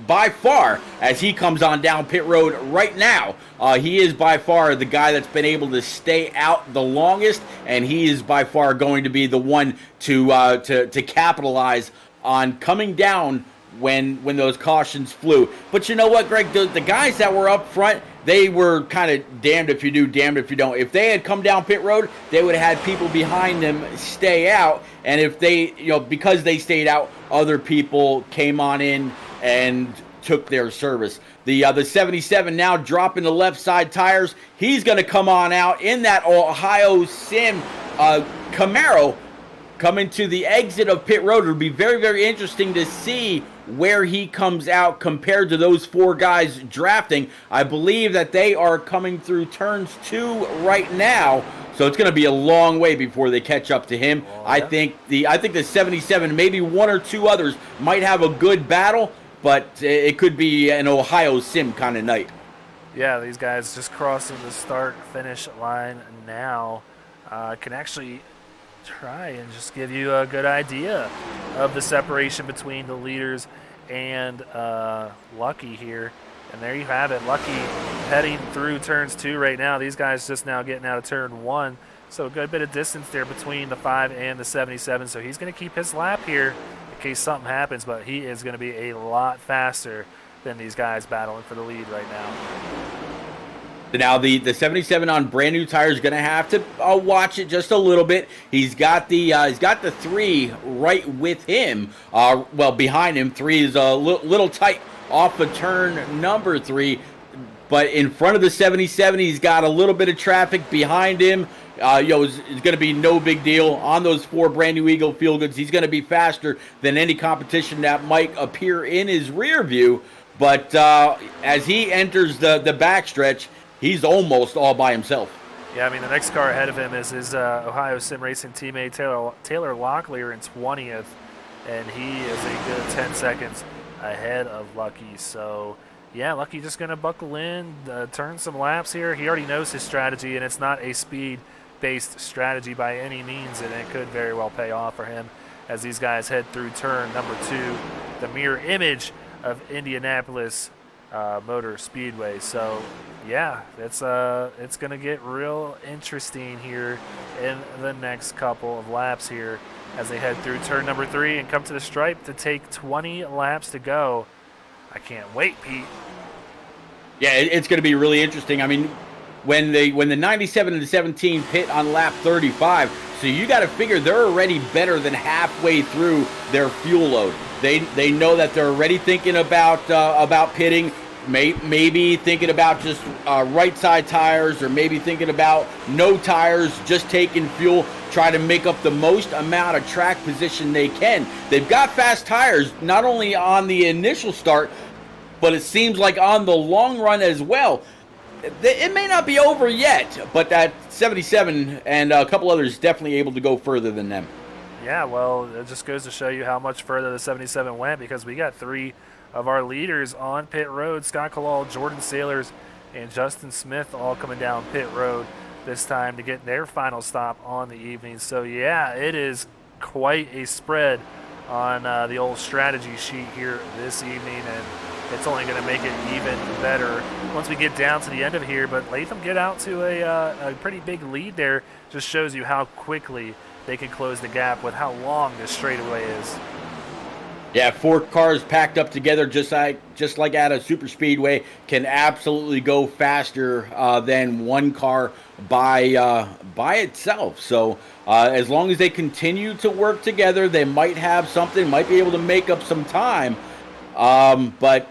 by far, as he comes on down pit road right now, he is by far the guy that's been able to stay out the longest, and he is by far going to be the one to capitalize on coming down when those cautions flew. But you know what, Greg? The guys that were up front, they were kind of damned if you do, damned if you don't. If they had come down pit road, they would have had people behind them stay out. And if they, because they stayed out, other people came on in and took their service. The 77 now dropping the left side tires. He's going to come on out in that Ohio Sim Camaro coming to the exit of pit road. It'll be very, very interesting to see where he comes out compared to those 4 guys drafting. I believe that they are coming through turns 2 right now, so it's going to be a long way before they catch up to him. Oh, yeah. I think the 77, maybe 1 or 2 others might have a good battle, but it could be an Ohio Sim kind of night. Yeah, these guys just crossing the start-finish line now can actually try and just give you a good idea of the separation between the leaders and Lucky here. And there you have it. Lucky heading through turns 2 right now. These guys just now getting out of turn 1. So a good bit of distance there between the 5 and the 77. So he's going to keep his lap here in case something happens, but he is going to be a lot faster than these guys battling for the lead right now. Now the 77 on brand new tires is going to have to watch it just a little bit. He's got the 3 right with him. Behind him. 3 is a little tight off of turn number 3, but in front of the 77, he's got a little bit of traffic behind him. It's going to be no big deal on those 4 brand new Eagle Feel Goods. He's going to be faster than any competition that might appear in his rear view. But as he enters the backstretch, he's almost all by himself. Yeah, I mean, the next car ahead of him is his Ohio Sim Racing teammate, Taylor Locklear, in 20th, and he is a good 10 seconds ahead of Lucky. So, yeah, Lucky just going to buckle in, turn some laps here. He already knows his strategy, and it's not a speed-based strategy by any means, and it could very well pay off for him as these guys head through turn number 2, the mirror image of Indianapolis Motor Speedway. So, yeah, it's going to get real interesting here in the next couple of laps here as they head through turn number 3 and come to the stripe to take 20 laps to go. I can't wait, Pete. Yeah, it's going to be really interesting. I mean, when the 97 and the 17 pit on lap 35, so you got to figure they're already better than halfway through their fuel load. They know that they're already thinking about pitting, maybe thinking about just right side tires, or maybe thinking about no tires, just taking fuel, try to make up the most amount of track position they can. They've got fast tires, not only on the initial start, but it seems like on the long run as well. It may not be over yet, but that 77 and a couple others definitely able to go further than them. Yeah, well, it just goes to show you how much further the 77 went, because we got 3 of our leaders on pit road. Scott Kalal, Jordan Sailors, and Justin Smith all coming down pit road this time to get their final stop on the evening. So, yeah, it is quite a spread on the old strategy sheet here this evening, and it's only going to make it even better once we get down to the end of here. But Latham get out to a pretty big lead there. Just shows you how quickly they can close the gap with how long this straightaway is. Yeah, 4 cars packed up together, just like at a super speedway, can absolutely go faster than 1 car by itself. So as long as they continue to work together, they might have something, might be able to make up some time. But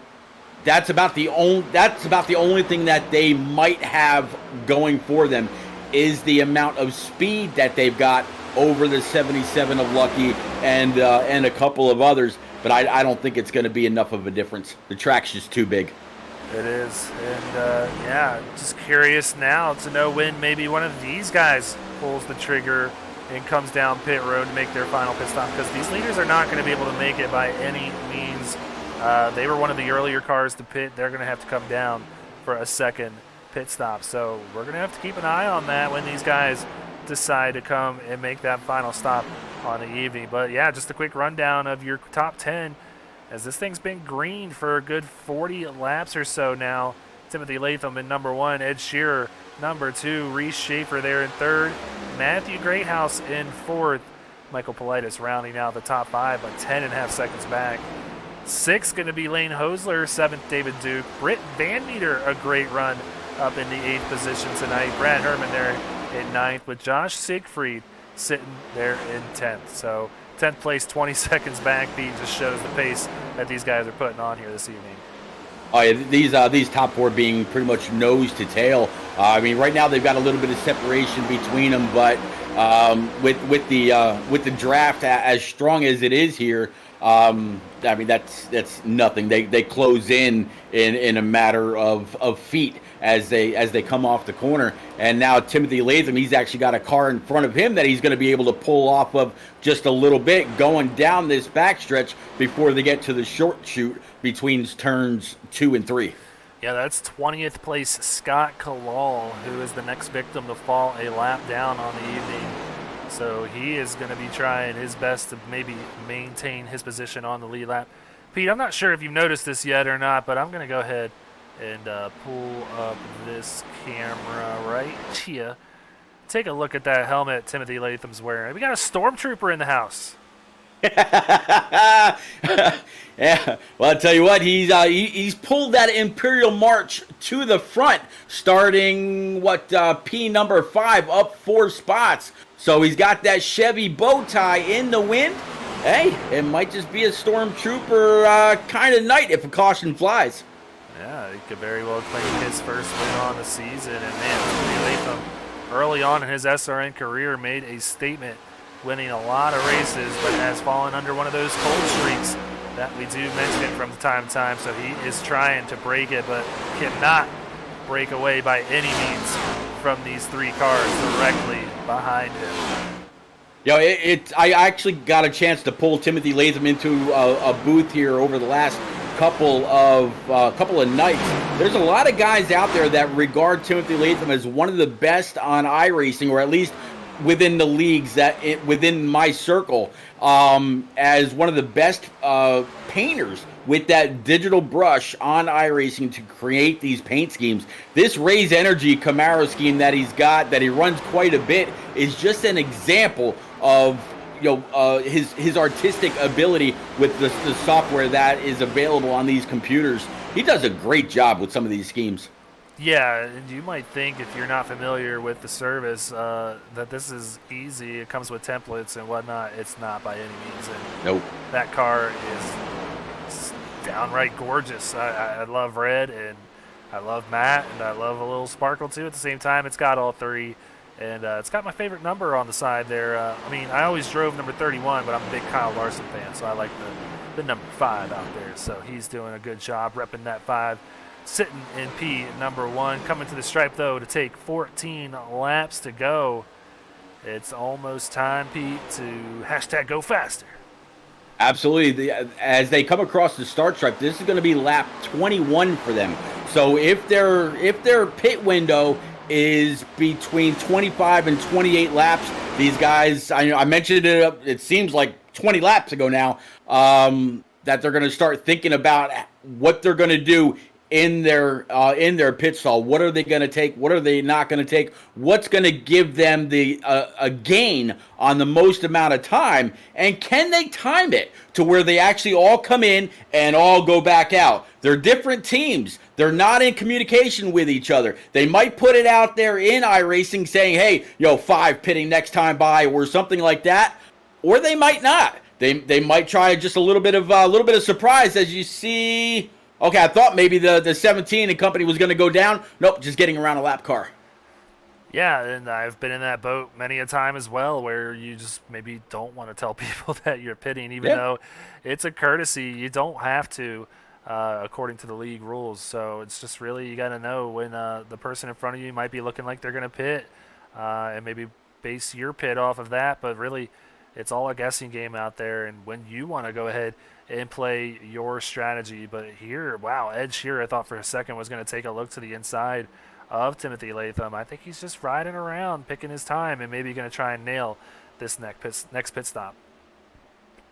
that's about the only thing that they might have going for them, is the amount of speed that they've got over the 77 of Lucky and a couple of others. But I don't think it's going to be enough of a difference. The track's just too big. It is. And, yeah, just curious now to know when maybe one of these guys pulls the trigger and comes down pit road to make their final pit stop, because these leaders are not going to be able to make it by any means. They were one of the earlier cars to pit. They're going to have to come down for a second pit stop. So we're going to have to keep an eye on that when these guys decide to come and make that final stop on the evening. But yeah, just a quick rundown of your top 10, as this thing's been green for a good 40 laps or so now. Timothy Latham in number 1, Ed Shearer number 2, Reese Schaefer there in 3rd, Matthew Greathouse in 4th, Michael Politis rounding out the top 5 by 10.5 seconds back. 6th going to be Lane Hosler, 7th David Duke, Britt Van Meter a great run up in the 8th position tonight, Brad Herman there in 9th, with Josh Siegfried sitting there in 10th. So 10th place, 20 seconds back. Pete just shows the pace that these guys are putting on here this evening. Oh yeah, these top 4 being pretty much nose to tail. I mean, right now they've got a little bit of separation between them, but with the draft as strong as it is here, I mean that's nothing. They close in a matter of feet as they come off the corner. And now Timothy Latham, he's actually got a car in front of him that he's going to be able to pull off of just a little bit going down this backstretch before they get to the short chute between turns 2 and 3. Yeah, that's 20th place Scott Kalal, who is the next victim to fall a lap down on the evening. So he is going to be trying his best to maybe maintain his position on the lead lap. Pete, I'm not sure if you've noticed this yet or not, but I'm going to go ahead and pull up this camera right here. Take a look at that helmet Timothy Latham's wearing. We got a stormtrooper in the house. Yeah, well, I'll tell you what, he's pulled that Imperial March to the front, starting P number 5 up 4 spots. So he's got that Chevy bow tie in the wind. Hey, it might just be a stormtrooper kind of night if a caution flies. Yeah, he could very well claim his first win on the season. And man, Timothy Latham, early on in his SRN career, made a statement, winning a lot of races, but has fallen under one of those cold streaks that we do mention from time to time. So he is trying to break it, but cannot break away by any means from these 3 cars directly behind him. Yo, I actually got a chance to pull Timothy Latham into a booth here over the last couple of nights. There's a lot of guys out there that regard Timothy Latham as one of the best on iRacing, or at least within the leagues within my circle, as one of the best painters with that digital brush on iRacing to create these paint schemes. This Raise Energy Camaro scheme that he's got, that he runs quite a bit, is just an example of his artistic ability with the software that is available on these computers. He does a great job with some of these schemes. Yeah, and you might think, if you're not familiar with the service, that this is easy. It comes with templates and whatnot. It's not by any means. And Nope. that car is downright gorgeous. I love red, and I love matte, and I love a little sparkle too. At the same time, it's got all three, and it's got my favorite number on the side there. I mean, I always drove number 31, but I'm a big Kyle Larson fan, so I like the number 5 out there. So he's doing a good job repping that 5. Sitting in P number 1, coming to the stripe though to take 14 laps to go. It's almost time, Pete, to #go faster. Absolutely. As they come across the start stripe, this is going to be lap 21 for them. So if their pit window is between 25 and 28 laps, these guys, I mentioned it. It seems like 20 laps ago now, that they're going to start thinking about what they're going to do in their pit stall. What are they going to take? What are they not going to take? What's going to give them the a gain on the most amount of time? And can they time it to where they actually all come in and all go back out? They're different teams. They're not in communication with each other. They might put it out there in iRacing saying, hey, 5 pitting next time by, or something like that. Or they might not. They might try just a little bit of surprise, as you see. Okay, I thought maybe the 17 and company was going to go down. Nope, just getting around a lap car. Yeah, and I've been in that boat many a time as well, where you just maybe don't want to tell people that you're pitting, even though it's a courtesy. You don't have to, according to the league rules. So it's just really, you got to know when the person in front of you might be looking like they're going to pit, and maybe base your pit off of that. But really, it's all a guessing game out there, and when you want to go ahead and play your strategy. But here, wow, Ed Shearer, I thought for a second, was going to take a look to the inside of Timothy Latham. I think he's just riding around, picking his time, and maybe going to try and nail this next pit stop.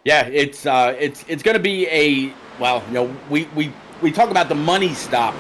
Yeah, it's going to be we talk about the money stop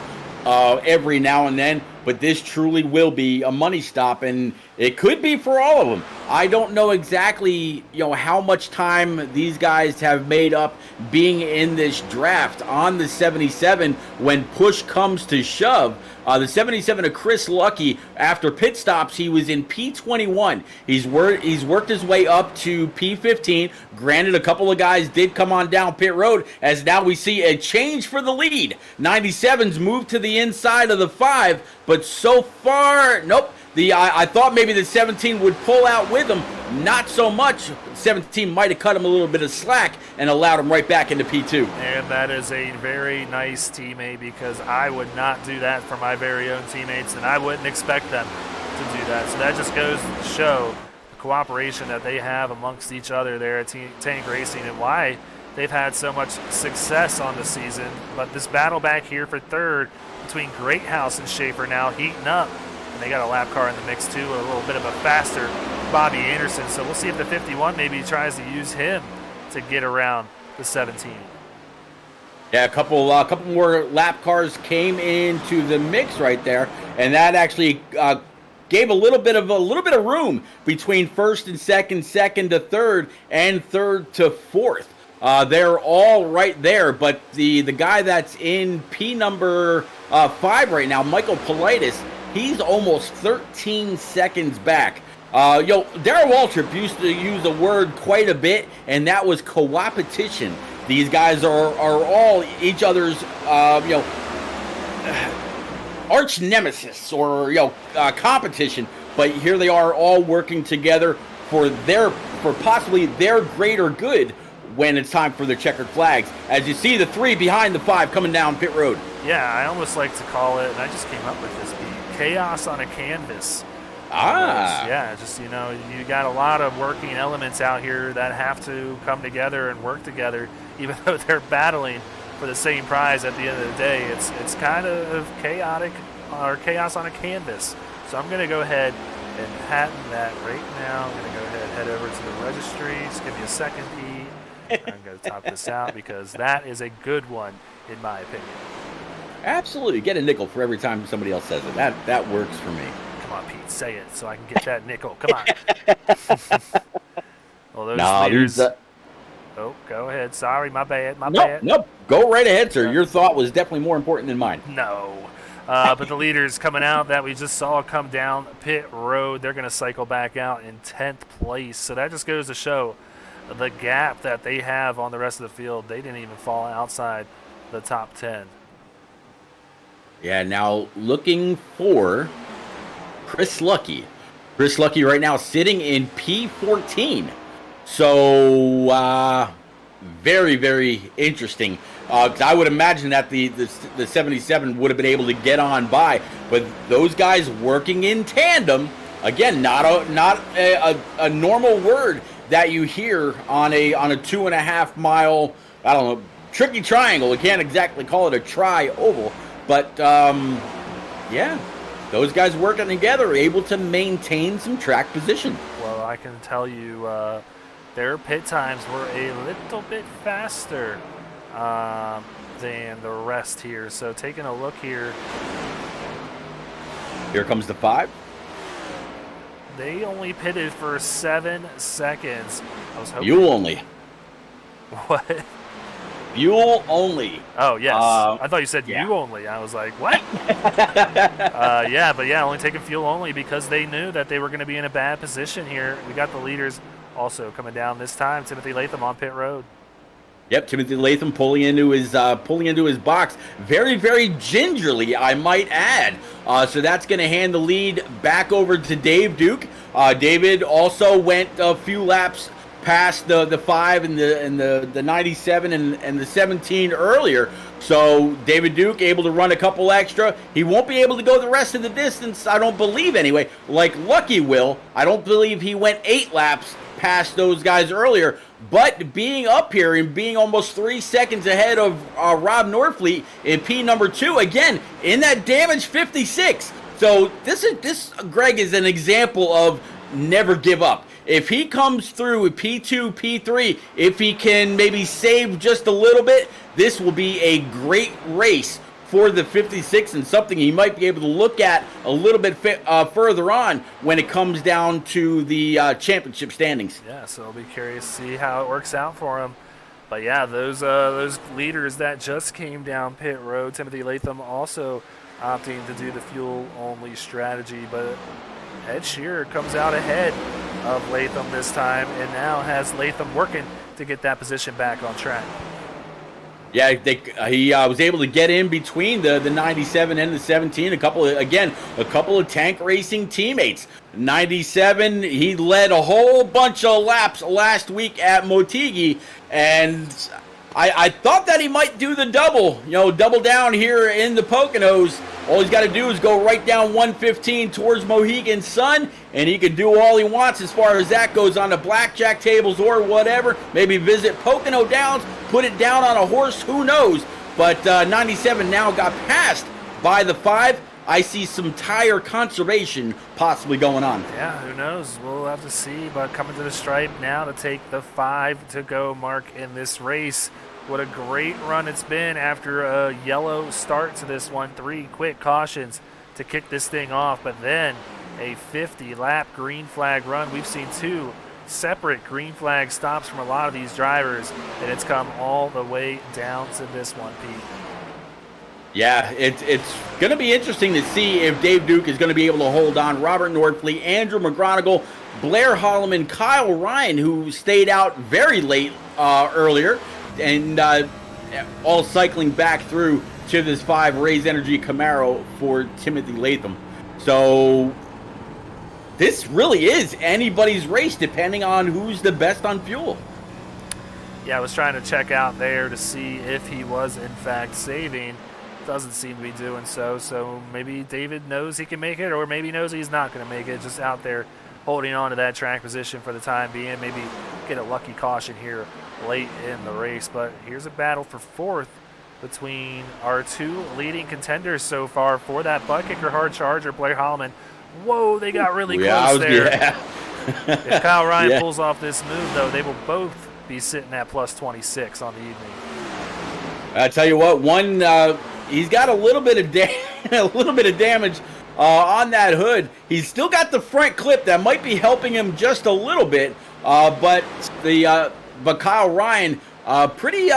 every now and then, but this truly will be a money stop, and it could be for all of them. I don't know exactly, how much time these guys have made up being in this draft on the 77 when push comes to shove. The 77 of Chris Lucky, after pit stops, he was in P21. He's worked his way up to P15. Granted, a couple of guys did come on down pit road, as now we see a change for the lead. 97's moved to the inside of the 5, but so far, nope. I thought maybe the 17 would pull out with him. Not so much. 17 might have cut him a little bit of slack and allowed him right back into P2. And that is a very nice teammate, because I would not do that for my very own teammates, and I wouldn't expect them to do that. So that just goes to show the cooperation that they have amongst each other there at Tank Racing, and why they've had so much success on the season. But this battle back here for third between Greathouse and Schaefer now heating up. They got a lap car in the mix too, a little bit of a faster Bobby Anderson. So we'll see if the 51 maybe tries to use him to get around the 17. Yeah, a couple more lap cars came into the mix right there, and that actually gave a little bit of room between first and second to third, and third to fourth. They're all right there, but the guy that's in P number 5 right now, Michael Politis, he's almost 13 seconds back. Darryl Waltrip used to use a word quite a bit, and that was co-opetition. These guys are all each other's, arch nemesis, or competition. But here they are, all working together for possibly their greater good when it's time for their checkered flags. As you see the 3 behind the 5 coming down pit road. Yeah, I almost like to call it, and I just came up with this beat, chaos on a canvas. Yeah, just, you got a lot of working elements out here that have to come together and work together, even though they're battling for the same prize at the end of the day. It's kind of chaotic, or chaos on a canvas. So I'm going to go ahead and patent that right now. I'm going to go ahead and head over to the registry. Just give me a second, Pete. I'm going to top this out because that is a good one, in my opinion. Absolutely. Get a nickel for every time somebody else says it. That works for me. Come on, Pete, say it so I can get that nickel. Come on. Well, those leaders. Oh, go ahead. Sorry, my bad. Bad. Nope. Go right ahead, sir. Your thought was definitely more important than mine. No. But the leaders coming out that we just saw come down pit road, they're going to cycle back out in 10th place. So that just goes to show the gap that they have on the rest of the field. They didn't even fall outside the top 10. Yeah, now looking for Chris Lucky. Chris Lucky right now sitting in P14. So, very, very interesting. Because I would imagine that the 77 would have been able to get on by, but those guys working in tandem, again, not a normal word that you hear on a 2.5 mile, I don't know, tricky triangle. We can't exactly call it a tri-oval, but yeah, those guys working together are able to maintain some track position. Well, I can tell you their pit times were a little bit faster than the rest here. So taking a look here. Here comes the 5. They only pitted for 7 seconds. I was hoping. Fuel only. What? Fuel only. Oh, yes. I thought you said yeah. you only. I was like, what? Yeah, only taking fuel only because they knew that they were going to be in a bad position here. We got the leaders also coming down this time. Timothy Latham on pit road. Yep, Timothy Latham pulling into his box very, very gingerly, I might add. So that's going to hand the lead back over to Dave Duke. David also went a few laps past the 5 and the 97 and the 17 earlier. So David Duke able to run a couple extra. He won't be able to go the rest of the distance, I don't believe anyway, like Lucky will. I don't believe he went 8 laps past those guys earlier. But being up here and being almost 3 seconds ahead of Rob Norfleet in P number 2, again, in that damage 56. So this Greg is an example of never give up. If he comes through with P2, P3, if he can maybe save just a little bit, this will be a great race for the 56 and something he might be able to look at a little bit further on when it comes down to the championship standings. Yeah, so I'll be curious to see how it works out for him. But yeah, those leaders that just came down pit road, Timothy Latham also opting to do the fuel-only strategy, but Ed Shearer comes out ahead of Latham this time and now has Latham working to get that position back on track. Yeah, he was able to get in between the 97 and the 17. A couple of tank racing teammates. 97, he led a whole bunch of laps last week at Motegi, and I thought that he might do the double down here in the Poconos. All he's got to do is go right down 115 towards Mohegan Sun, and he can do all he wants as far as that goes on the blackjack tables or whatever. Maybe visit Pocono Downs, put it down on a horse, who knows. But 97 now got passed by the 5. I see some tire conservation possibly going on. Yeah, who knows? We'll have to see. But coming to the stripe now to take the 5 to go mark in this race. What a great run it's been after a yellow start to this one. 3 quick cautions to kick this thing off, but then a 50-lap green flag run. We've seen 2 separate green flag stops from a lot of these drivers, and it's come all the way down to this one, Pete. Yeah, it's going to be interesting to see if Dave Duke is going to be able to hold on. Robert Nordfleet, Andrew McGronigle, Blair Holloman, Kyle Ryan, who stayed out very late earlier, and all cycling back through to this 5 Raise Energy Camaro for Timothy Latham. So this really is anybody's race depending on who's the best on fuel. Yeah, I was trying to check out there to see if he was in fact saving. Doesn't seem to be doing so maybe David knows he can make it, or maybe knows he's not going to make it, just out there holding on to that track position for the time being. Maybe get a lucky caution here late in the race. But here's a battle for 4th between our 2 leading contenders so far for that butt kicker hard charger, Blair Holloman. Whoa, they got really close there. Yeah. If Kyle Ryan pulls off this move, though, they will both be sitting at plus 26 on the evening. I tell you what, he's got a little bit of damage on that hood. He's still got the front clip that might be helping him just a little bit, but Kyle Ryan, pretty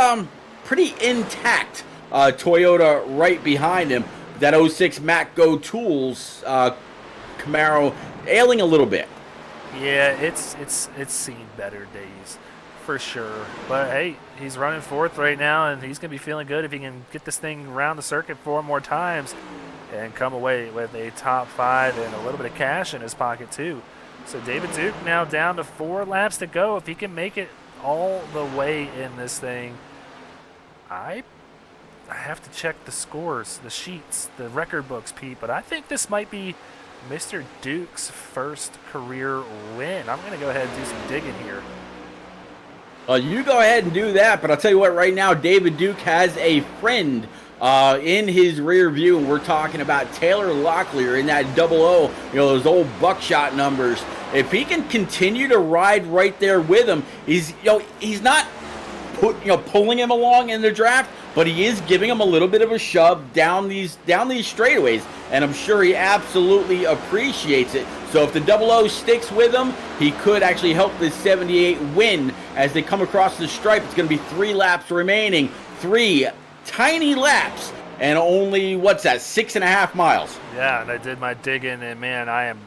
intact. Toyota right behind him. That 06 Mac Go Tools Camaro ailing a little bit. Yeah, it's seen better days for sure. But hey, he's running fourth right now, and he's gonna be feeling good if he can get this thing around the circuit 4 more times and come away with a top 5 and a little bit of cash in his pocket too. So David Duke now down to 4 laps to go. If he can make it all the way in this thing, I have to check the scores, the sheets, the record books, Pete, but I think this might be Mr. Duke's first career win. I'm going to go ahead and do some digging here. Well, you go ahead and do that, but I'll tell you what, right now, David Duke has a friend in his rear view, and we're talking about Taylor Locklear in that 00, those old buckshot numbers. If he can continue to ride right there with him, he's not pulling him along in the draft, but he is giving him a little bit of a shove down these straightaways, and I'm sure he absolutely appreciates it. So if the 00 sticks with him, he could actually help this 78 win as they come across the stripe. It's going to be 3 laps remaining, 3 tiny laps, and only, 6.5 miles. Yeah, and I did my digging, and man, I am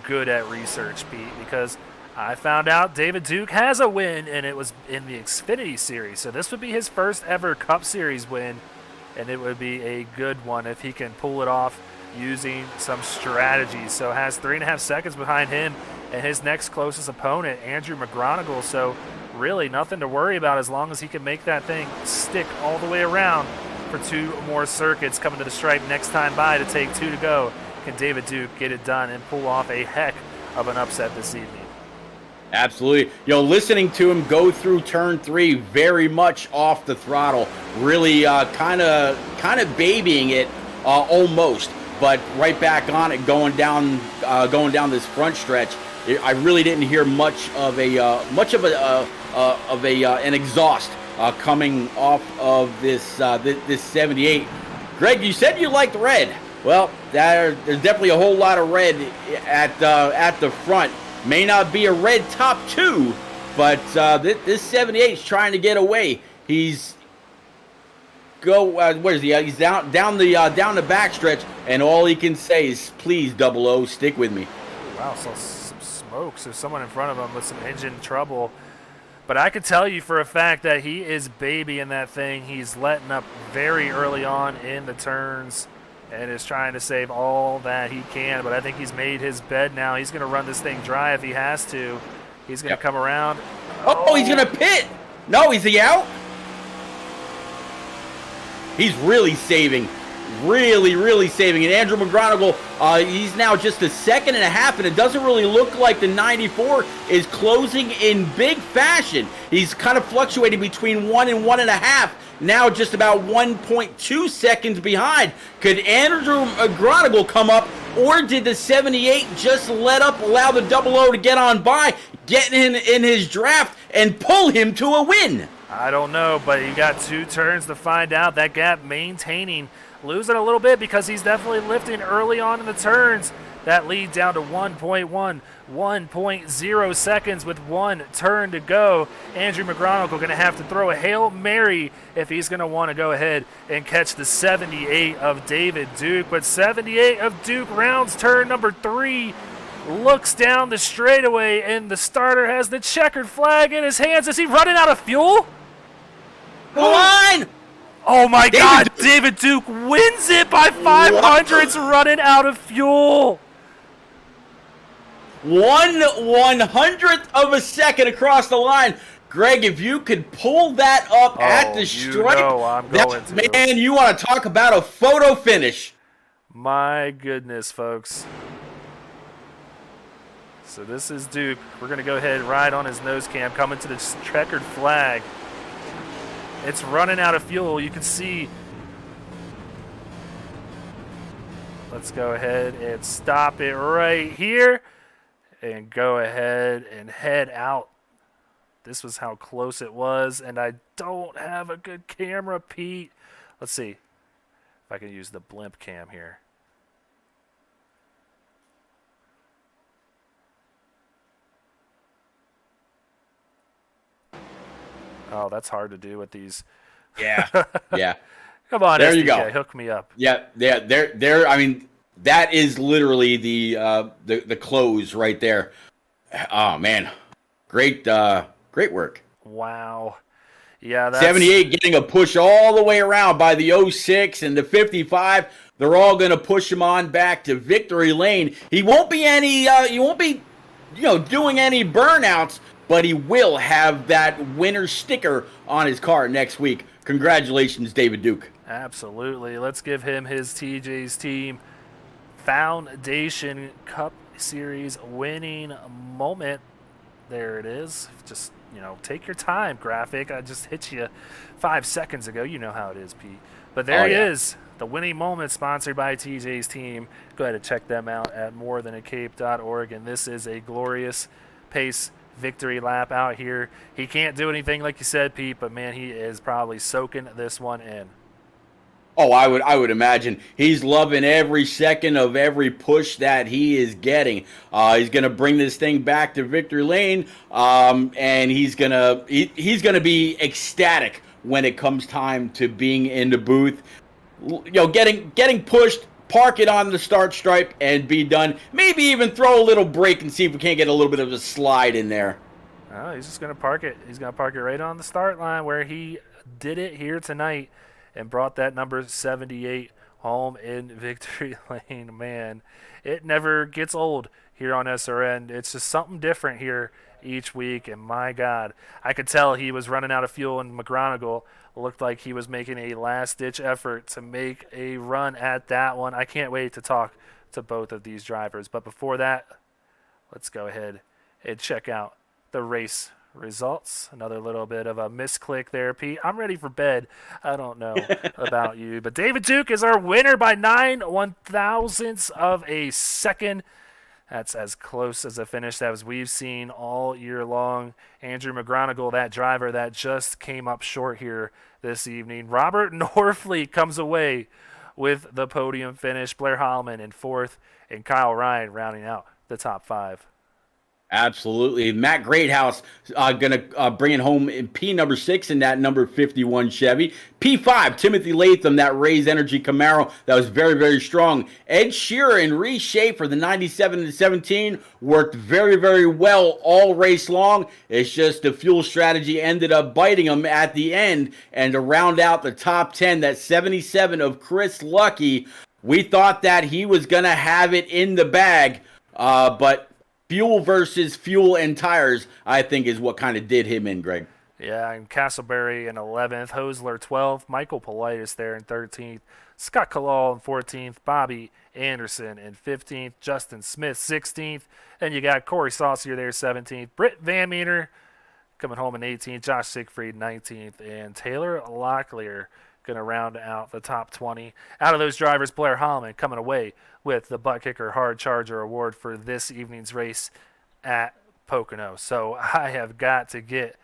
good at research, Pete, because I found out David Duke has a win, and it was in the Xfinity Series. So this would be his first ever Cup Series win, and it would be a good one if he can pull it off using some strategy. So has 3.5 seconds behind him and his next closest opponent, Andrew McGonigal. So really nothing to worry about as long as he can make that thing stick all the way around for 2 more circuits coming to the stripe next time by to take 2 to go. Can David Duke get it done and pull off a heck of an upset this evening? Absolutely. Listening to him go through turn 3 very much off the throttle, really kind of babying it almost, but right back on it going down this front stretch. I really didn't hear much of an exhaust coming off of this 78. Greg, you said you liked red. Well, there's definitely a whole lot of red at the front. May not be a red top 2, but this 78 is trying to get away. He's where is he? He's down the backstretch, and all he can say is, "Please, 00, stick with me." Wow, saw some smoke. So someone in front of him with some engine trouble. But I could tell you for a fact that he is babying that thing. He's letting up very early on in the turns and is trying to save all that he can. But I think he's made his bed now. He's going to run this thing dry if he has to. He's going to come around. Oh, he's going to pit. No, is he out? He's really saving. Really saving. And Andrew McGonigal, he's now just 1.5 seconds, and it doesn't really look like the 94 is closing in big fashion. He's kind of fluctuating between 1 and 1.5. Now just about 1.2 seconds behind. Could Andrew McGonigal come up, or did the 78 just allow the 00 to get on by, get in his draft, and pull him to a win? I don't know, but you got 2 turns to find out. That gap maintaining, losing a little bit because he's definitely lifting early on in the turns. That lead down to 1.0 seconds with 1 turn to go. Andrew McGonigal going to have to throw a Hail Mary if he's going to want to go ahead and catch the 78 of David Duke. But 78 of Duke rounds turn number 3, looks down the straightaway, and the starter has the checkered flag in his hands. Is he running out of fuel? The line! Oh my God, David Duke wins it by 500s, running out of fuel. 1/100th of a second across the line. Greg, if you could pull that up at the stripe, man, you want to talk about a photo finish. My goodness, folks. So this is Duke. We're going to go ahead and ride on his nose cam, coming to the checkered flag. It's running out of fuel. You can see. Let's go ahead and stop it right here and go ahead and head out This was how close it was, and I don't have a good camera, Pete. Let's see if I can use the blimp cam here. Oh, that's hard to do with these. Yeah, yeah. Come on, There SDK, you go. hook me up. Yeah, yeah. There. I mean, that is literally the close right there. Oh man, great work. Wow. Yeah, that's 78 getting a push all the way around by the 06 and the 55. They're all going to push him on back to victory lane. He won't be doing any burnouts, but he will have that winner sticker on his car next week. Congratulations, David Duke. absolutely. Let's give him his TJ's Team Foundation Cup Series winning moment. There it is. Just, take your time, graphic. I just hit you 5 seconds ago. You know how it is, Pete. But there he is. The winning moment sponsored by TJ's Team. Go ahead and check them out at morethan-a-cape.org. And this is a glorious pace victory lap out here. He can't do anything like you said, Pete, but man, he is probably soaking this one in. Oh, I would imagine he's loving every second of every push that he is getting. He's gonna bring this thing back to victory lane, and he's gonna be ecstatic when it comes time to being in the booth. Getting pushed, park it on the start stripe, and be done. Maybe even throw a little break and see if we can't get a little bit of a slide in there. Oh, he's just gonna park it. He's gonna park it right on the start line where he did it here tonight. And brought that number 78 home in victory lane. Man, it never gets old here on SRN. It's just something different here each week. And my God, I could tell he was running out of fuel, and McGonigal looked like he was making a last-ditch effort to make a run at that one. I can't wait to talk to both of these drivers. But before that, let's go ahead and check out the race results. Another little bit of a misclick there, Pete. I'm ready for bed. I don't know about you, but David Duke is our winner by 9/1000ths of a second. That's as close as a finish as we've seen all year long. Andrew McGonigal, that driver that just came up short here this evening. Robert Norfleet comes away with the podium finish. Blair Holloman in fourth, and Kyle Ryan rounding out the top five. Absolutely. Matt Greathouse going to bring it home in P number 6 in that number 51 Chevy. P5, Timothy Latham, that Raise Energy Camaro. That was very, very strong. Ed Shearer and Reese Schaefer, the 97 and 17, worked very, very well all race long. It's just the fuel strategy ended up biting them at the end. And to round out the top 10, that 77 of Chris Lucky, we thought that he was going to have it in the bag, but fuel versus fuel and tires, I think, is what kind of did him in, Greg. Yeah, and Castleberry in 11th, Hosler 12th, Michael Politis there in 13th, Scott Kalal in 14th, Bobby Anderson in 15th, Justin Smith 16th, and you got Corey Saucier there 17th, Britt Van Meter coming home in 18th, Josh Siegfried 19th, and Taylor Locklear going to round out the top 20. Out of those drivers, Blair Holloman coming away with the Butt Kicker Hard Charger Award for this evening's race at Pocono. So I have got to get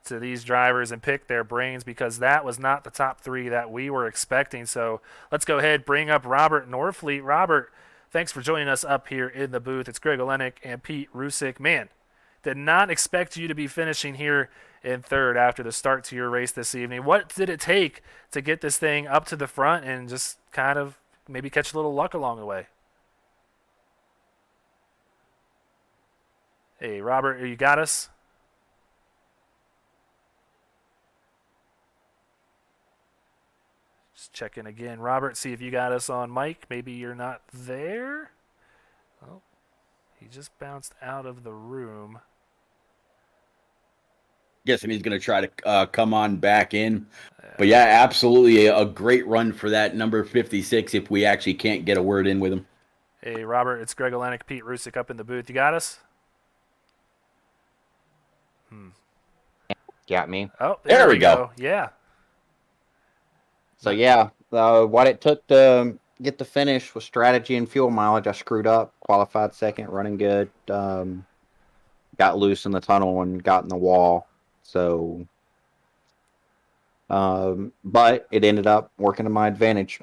to these drivers and pick their brains because that was not the top 3 that we were expecting. So let's go ahead, bring up Robert Norfleet. Robert, thanks for joining us up here in the booth. It's Greg Olenek and Pete Rusick. Man, did not expect you to be finishing here in third after the start to your race this evening. What did it take to get this thing up to the front and just kind of maybe catch a little luck along the way? Hey, Robert, you got us? Just check in again. Robert, see if you got us on mic. Maybe you're not there. Oh, he just bounced out of the room. Guessing he's going to try to come on back in. But yeah, absolutely a great run for that number 56 if we actually can't get a word in with him. Hey, Robert, it's Greg Olenek, Pete Rusick up in the booth. You got us? Got me. Oh, there we go. Yeah. So yeah, what it took to get the finish was strategy and fuel mileage. I screwed up, qualified second, running good. Got loose in the tunnel and got in the wall. So, but it ended up working to my advantage.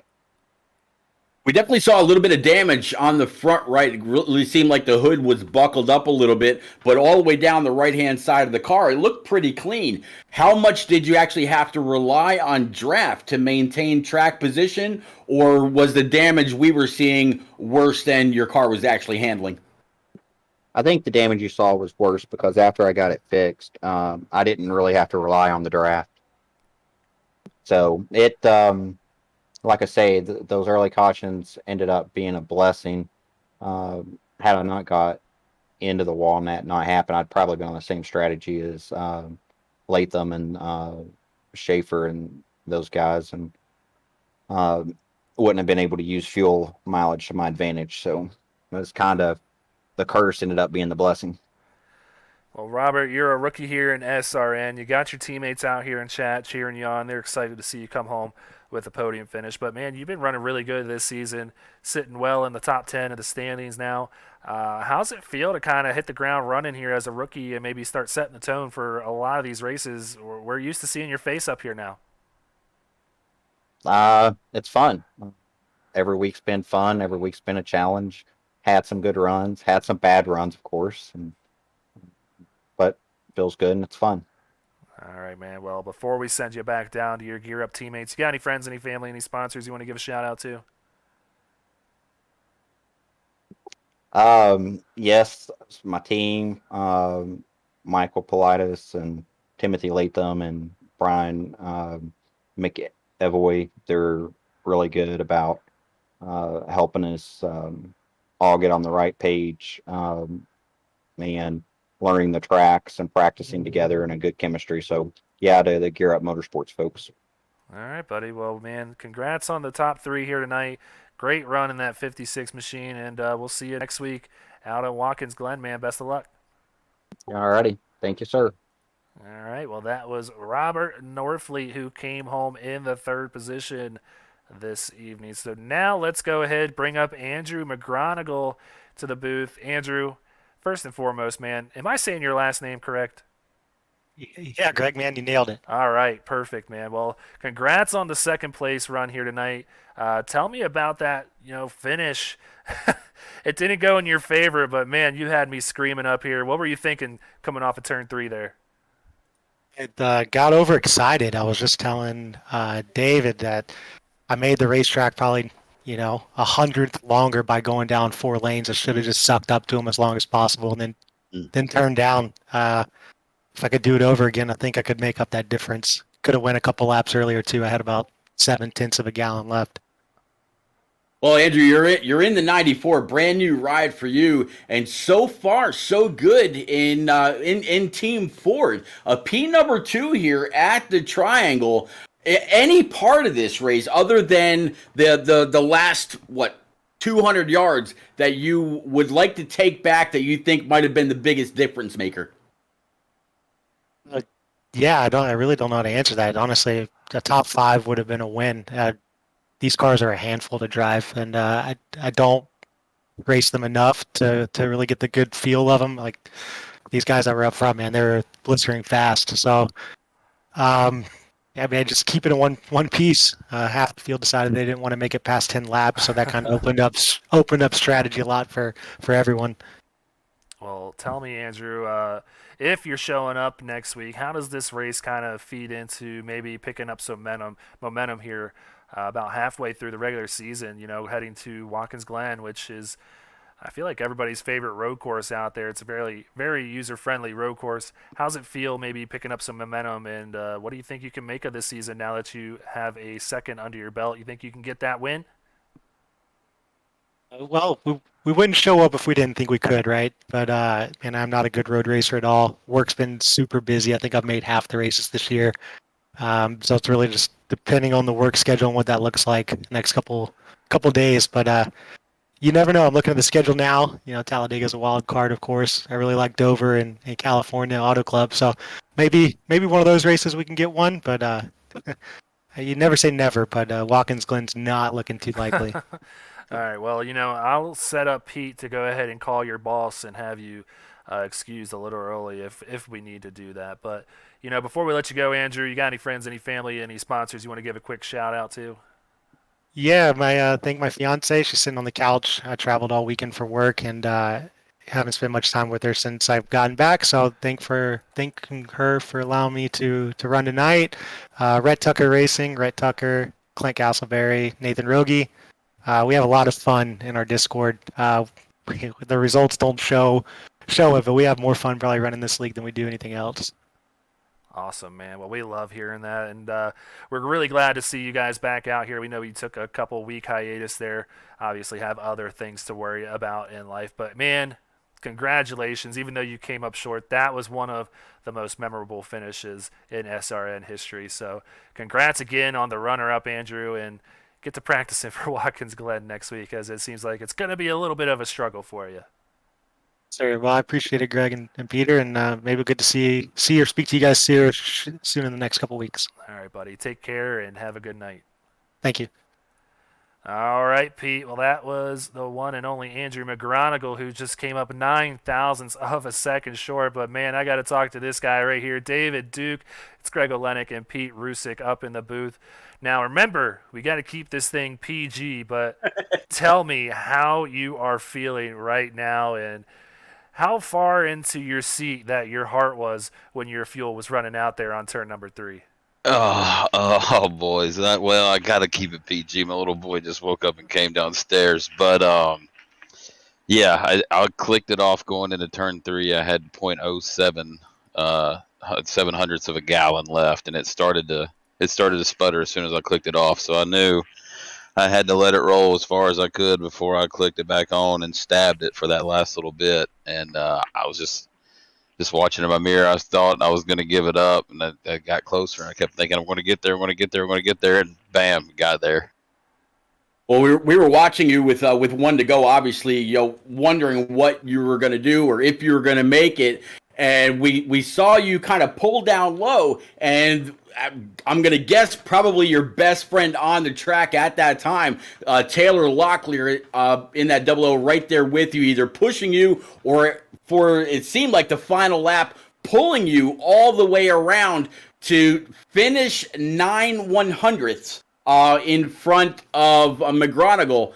We definitely saw a little bit of damage on the front right. It really seemed like the hood was buckled up a little bit, but all the way down the right-hand side of the car, it looked pretty clean. How much did you actually have to rely on draft to maintain track position, or was the damage we were seeing worse than your car was actually handling? I think the damage you saw was worse because after I got it fixed, I didn't really have to rely on the draft. So like I say, those early cautions ended up being a blessing. Had I not got into the wall and that not happen, I'd probably been on the same strategy as Latham and Schaefer and those guys, and wouldn't have been able to use fuel mileage to my advantage. So it was kind of the curse ended up being the blessing. Well, Robert, you're a rookie here in SRN. You got your teammates out here in chat cheering you on. They're excited to see you come home with a podium finish. But, man, you've been running really good this season, sitting well in the top 10 of the standings now. How's it feel to kind of hit the ground running here as a rookie and maybe start setting the tone for a lot of these races? We're used to seeing your face up here now. It's fun. Every week's been fun. Every week's been a challenge. Had some good runs, had some bad runs, of course, but feels good and it's fun. All right, man. Well, before we send you back down to your Gear Up teammates, you got any friends, any family, any sponsors you want to give a shout out to? Yes, my team, Michael Politis and Timothy Latham and Brian McEvoy, they're really good about helping us all get on the right page and learning the tracks and practicing together in a good chemistry. So, yeah, to the Gear Up Motorsports folks. All right, buddy. Well, man, congrats on the top 3 here tonight. Great run in that 56 machine, and we'll see you next week out at Watkins Glen, man. Best of luck. All righty. Thank you, sir. All right, well, that was Robert Norfleet, who came home in the 3rd position this evening. So now let's go ahead, bring up Andrew McGronigal to the booth. Andrew, first and foremost, man, am I saying your last name correct? Yeah, Greg, man, you nailed it. All right, perfect, man. Well, congrats on the 2nd place run here tonight. Tell me about that, finish. It didn't go in your favor, but, man, you had me screaming up here. What were you thinking coming off of turn 3 there? It got overexcited. I was just telling David that I made the racetrack probably, 100th longer by going down 4 lanes. I should have just sucked up to him as long as possible and then turned down. If I could do it over again, I think I could make up that difference. Could have went a couple laps earlier too. I had about 0.7 of a gallon left. Well, Andrew, you're in the 94, brand new ride for you, and so far so good in Team Ford. A P number 2 here at the Triangle. Any part of this race, other than the last 200 yards, that you would like to take back that you think might have been the biggest difference maker? Yeah, I really don't know how to answer that. Honestly, the top 5 would have been a win. These cars are a handful to drive, and I don't race them enough to really get the good feel of them. Like these guys that were up front, man, they're blistering fast. So, yeah, man, just keep it in one piece. Half the field decided they didn't want to make it past 10 laps, so that kind of opened up strategy a lot for everyone. Well, tell me, Andrew, if you're showing up next week, how does this race kind of feed into maybe picking up some momentum here about halfway through the regular season, heading to Watkins Glen, which is, I feel like, everybody's favorite road course out there. It's a very, very user-friendly road course. How's it feel maybe picking up some momentum, and what do you think you can make of this season now that you have a 2nd under your belt? You think you can get that win? Well, we wouldn't show up if we didn't think we could, right? But and I'm not a good road racer at all. Work's been super busy. I think I've made half the races this year. So it's really just depending on the work schedule and what that looks like next couple days. But you never know. I'm looking at the schedule now. Talladega's a wild card, of course. I really like Dover and California Auto Club. So maybe one of those races we can get one. But you never say never. But Watkins Glen's not looking too likely. All right, well, I'll set up Pete to go ahead and call your boss and have you excused a little early if we need to do that. But before we let you go, Andrew, you got any friends, any family, any sponsors you want to give a quick shout out to? Yeah, thank my fiance. She's sitting on the couch. I traveled all weekend for work and haven't spent much time with her since I've gotten back. So thanking her for allowing me to run tonight. Rhett Tucker Racing, Rhett Tucker, Clint Castleberry, Nathan Rogie. We have a lot of fun in our Discord. The results don't show it, but we have more fun probably running this league than we do anything else. Awesome, man. Well, we love hearing that, and we're really glad to see you guys back out here. We know you took a couple week hiatus there. Obviously, have other things to worry about in life, but man, congratulations. Even though you came up short, that was one of the most memorable finishes in SRN history. So, congrats again on the runner-up, Andrew, and get to practicing for Watkins Glen next week, as it seems like it's going to be a little bit of a struggle for you. Sorry, well, I appreciate it, Greg and Peter, and maybe good to see or speak to you guys soon in the next couple weeks. All right, buddy. Take care and have a good night. Thank you. All right, Pete. Well, that was the one and only Andrew McGronigle, who just came up 9 thousandths of a second short. But, man, I got to talk to this guy right here, David Duke. It's Greg Olenek and Pete Rusick up in the booth. Now, remember, we got to keep this thing PG, but tell me how you are feeling right now and how far into your seat that your heart was when your fuel was running out there on turn number 3. Boys. I got to keep it PG. My little boy just woke up and came downstairs. But, yeah, I clicked it off going into turn 3. I had 0.07, 700ths of a gallon left, and it started to sputter as soon as I clicked it off. So I knew I had to let it roll as far as I could before I clicked it back on and stabbed it for that last little bit. And I was just watching in my mirror. I thought I was going to give it up, and I got closer. And I kept thinking, I'm going to get there, and bam, got there. Well, we were watching you with one to go, obviously, wondering what you were going to do or if you were going to make it. And we saw you kind of pull down low, and I'm going to guess probably your best friend on the track at that time, Taylor Locklear, in that 00 right there with you, either pushing you or, for it seemed like the final lap, pulling you all the way around to finish 9/100ths in front of McGronigle.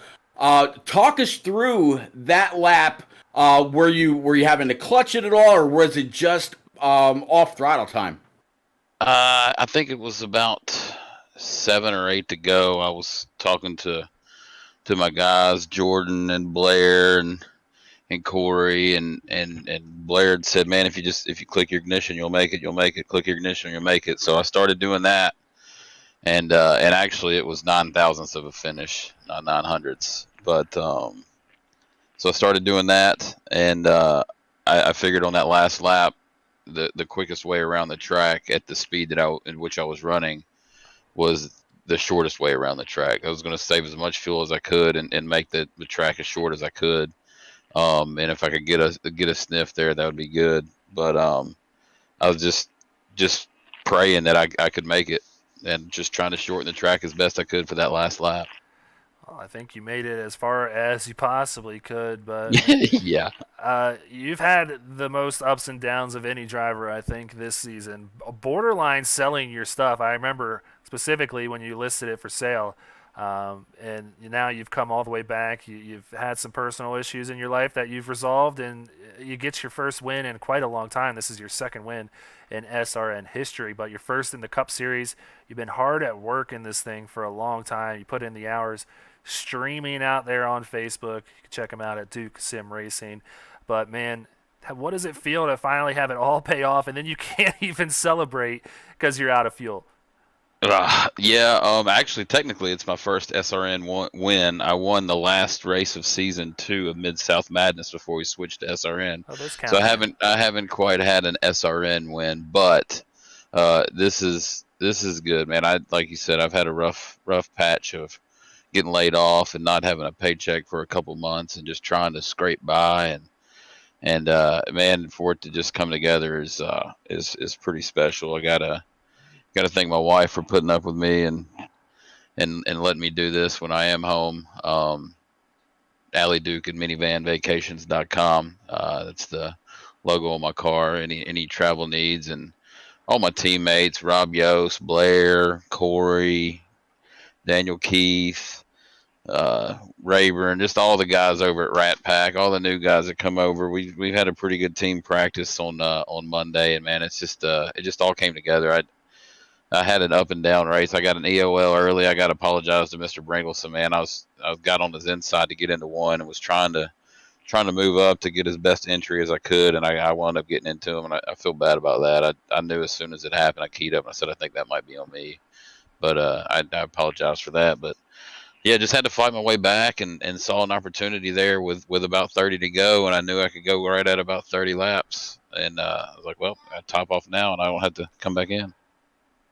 Talk us through that lap. Were you having to clutch it at all, or was it just off throttle time? I think it was about 7 or 8 to go. I was talking to my guys, Jordan and Blair and Corey, and Blair had said, man, if you click your ignition, you'll make it. Click your ignition, you'll make it. So I started doing that, and actually it was 9 thousandths of a finish, not 900ths. But so I started doing that, and I figured on that last lap, the quickest way around the track at the speed in which I was running was the shortest way around the track. I was going to save as much fuel as I could and make the track as short as I could. And if I could get a sniff there, that would be good. But I was just praying that I could make it, and just trying to shorten the track as best I could for that last lap. Well, I think you made it as far as you possibly could, but yeah. You've had the most ups and downs of any driver, I think, this season. Borderline selling your stuff. I remember specifically when you listed it for sale. And now you've come all the way back. You've had some personal issues in your life that you've resolved, and you get your first win in quite a long time. This is your second win in SRN history, but your first in the Cup Series. You've been hard at work in this thing for a long time. You put in the hours, streaming out there on Facebook. You can check them out at Duke Sim Racing. But, man, what does it feel to finally have it all pay off, and then you can't even celebrate because you're out of fuel? Actually, technically, it's my first SRN win. I won the last race of season 2 of Mid-South Madness before we switched to SRN. Oh, so I haven't quite had an SRN win, but this is good, man. Like you said, I've had a rough patch of getting laid off and not having a paycheck for a couple months and just trying to scrape by, and man, for it to just come together is pretty special. I gotta thank my wife for putting up with me and letting me do this when I am home. Allie Duke at minivanvacations.com. That's the logo on my car, any travel needs, and all my teammates, Rob Yost, Blair, Corey, Daniel Keith, Rayburn, just all the guys over at Rat Pack, all the new guys that come over. We've had a pretty good team practice on Monday, and man, it's just it just all came together. I had an up and down race. I got an EOL early. I got to apologize to Mr. Bringleson, man. I got on his inside to get into one and was trying to move up to get his best entry as I could, and I wound up getting into him, and I feel bad about that. I knew as soon as it happened, I keyed up and I said I think that might be on me, but I apologize for that. But yeah, just had to fight my way back and saw an opportunity there with about 30 to go, and I knew I could go right at about 30 laps, and I was like, well, I top off now, and I don't have to come back in.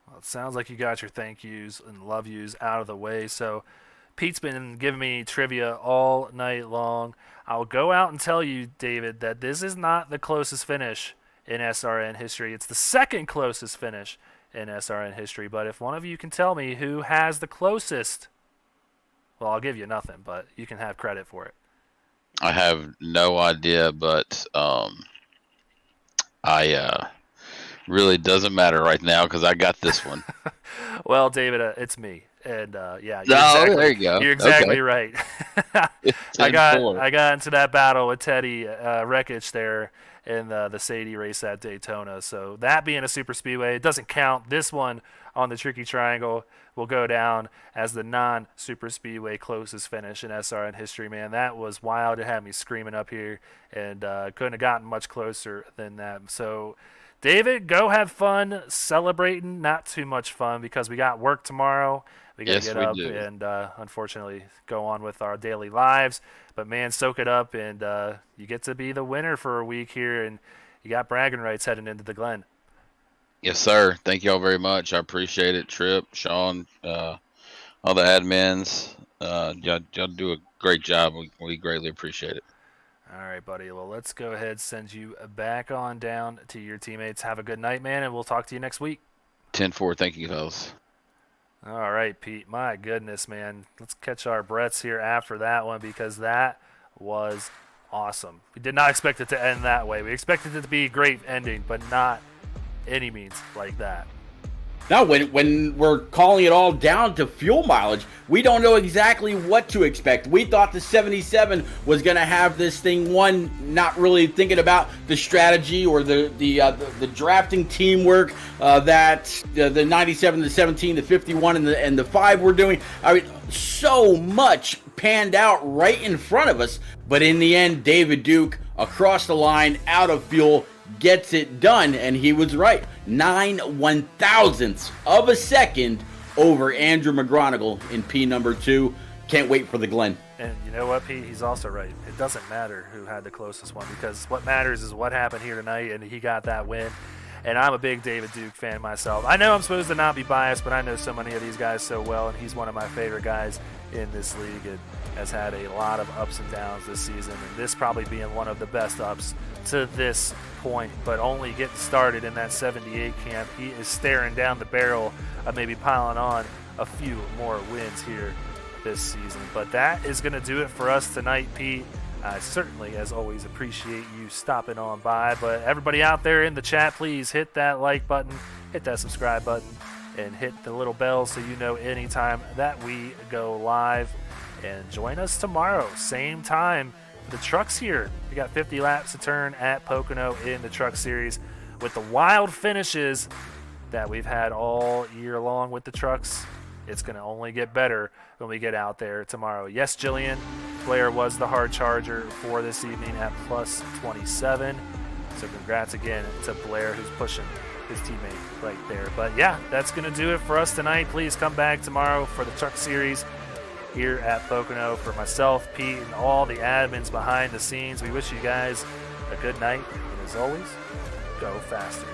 Well, it sounds like you got your thank yous and love yous out of the way. So Pete's been giving me trivia all night long. I'll go out and tell you, David, that this is not the closest finish in SRN history. It's the second closest finish in SRN history. But if one of you can tell me who has the closest, well, I'll give you nothing, but you can have credit for it. I have no idea, but I really doesn't matter right now because I got this one. Well, David, it's me, and yeah, there you go. You're exactly right. I got 10-4. I got into that battle with Teddy Rekich there in the Sadie race at Daytona. So that being a super speedway, it doesn't count. This one on the Tricky Triangle will go down as the non-super speedway closest finish in SRN history. Man, that was wild. It had me screaming up here, and couldn't have gotten much closer than that. So David, go have fun celebrating. Not too much fun because we got work tomorrow. We got to get up and unfortunately go on with our daily lives. But, man, soak it up, and you get to be the winner for a week here, and you got bragging rights heading into the Glen. Yes, sir. Thank you all very much. I appreciate it. Tripp, Sean, all the admins. Y'all do a great job. We greatly appreciate it. All right, buddy. Well, let's go ahead and send you back on down to your teammates. Have a good night, man, and we'll talk to you next week. 10-4. Thank you, fellas. All right, Pete. My goodness, man. Let's catch our breaths here after that one because that was awesome. We did not expect it to end that way. We expected it to be a great ending, but not any means like that. Now, when we're calling it all down to fuel mileage, we don't know exactly what to expect. We thought the 77 was going to have this thing won, not really thinking about the strategy or the drafting teamwork that the 97, the 17, the 51, and the 5 were doing. I mean, so much panned out right in front of us, but in the end, David Duke across the line, out of fuel, gets it done, and he was right. 9 1/1000ths of a second over Andrew McGronigle in P number 2. Can't wait for the Glen. And you know what, Pete? He's also right. It doesn't matter who had the closest one because what matters is what happened here tonight, and he got that win. And I'm a big David Duke fan myself. I know I'm supposed to not be biased, but I know so many of these guys so well, and he's one of my favorite guys in this league and has had a lot of ups and downs this season, and this probably being one of the best ups to this point, but only getting started in that 78 camp. He is staring down the barrel of maybe piling on a few more wins here this season. But that is going to do it for us tonight, Pete. I certainly, as always, appreciate you stopping on by. But everybody out there in the chat, please hit that like button, hit that subscribe button, and hit the little bell so you know anytime that we go live. And join us tomorrow, same time. The truck's here. We got 50 laps to turn at Pocono in the truck series with the wild finishes that we've had all year long with the trucks. It's going to only get better when we get out there tomorrow. Yes, Jillian, Blair was the hard charger for this evening at plus 27. So congrats again to Blair, who's pushing his teammate right there. But yeah, that's going to do it for us tonight. Please come back tomorrow for the truck series here at Pocono. For myself, Pete, and all the admins behind the scenes, we wish you guys a good night. And as always, go faster.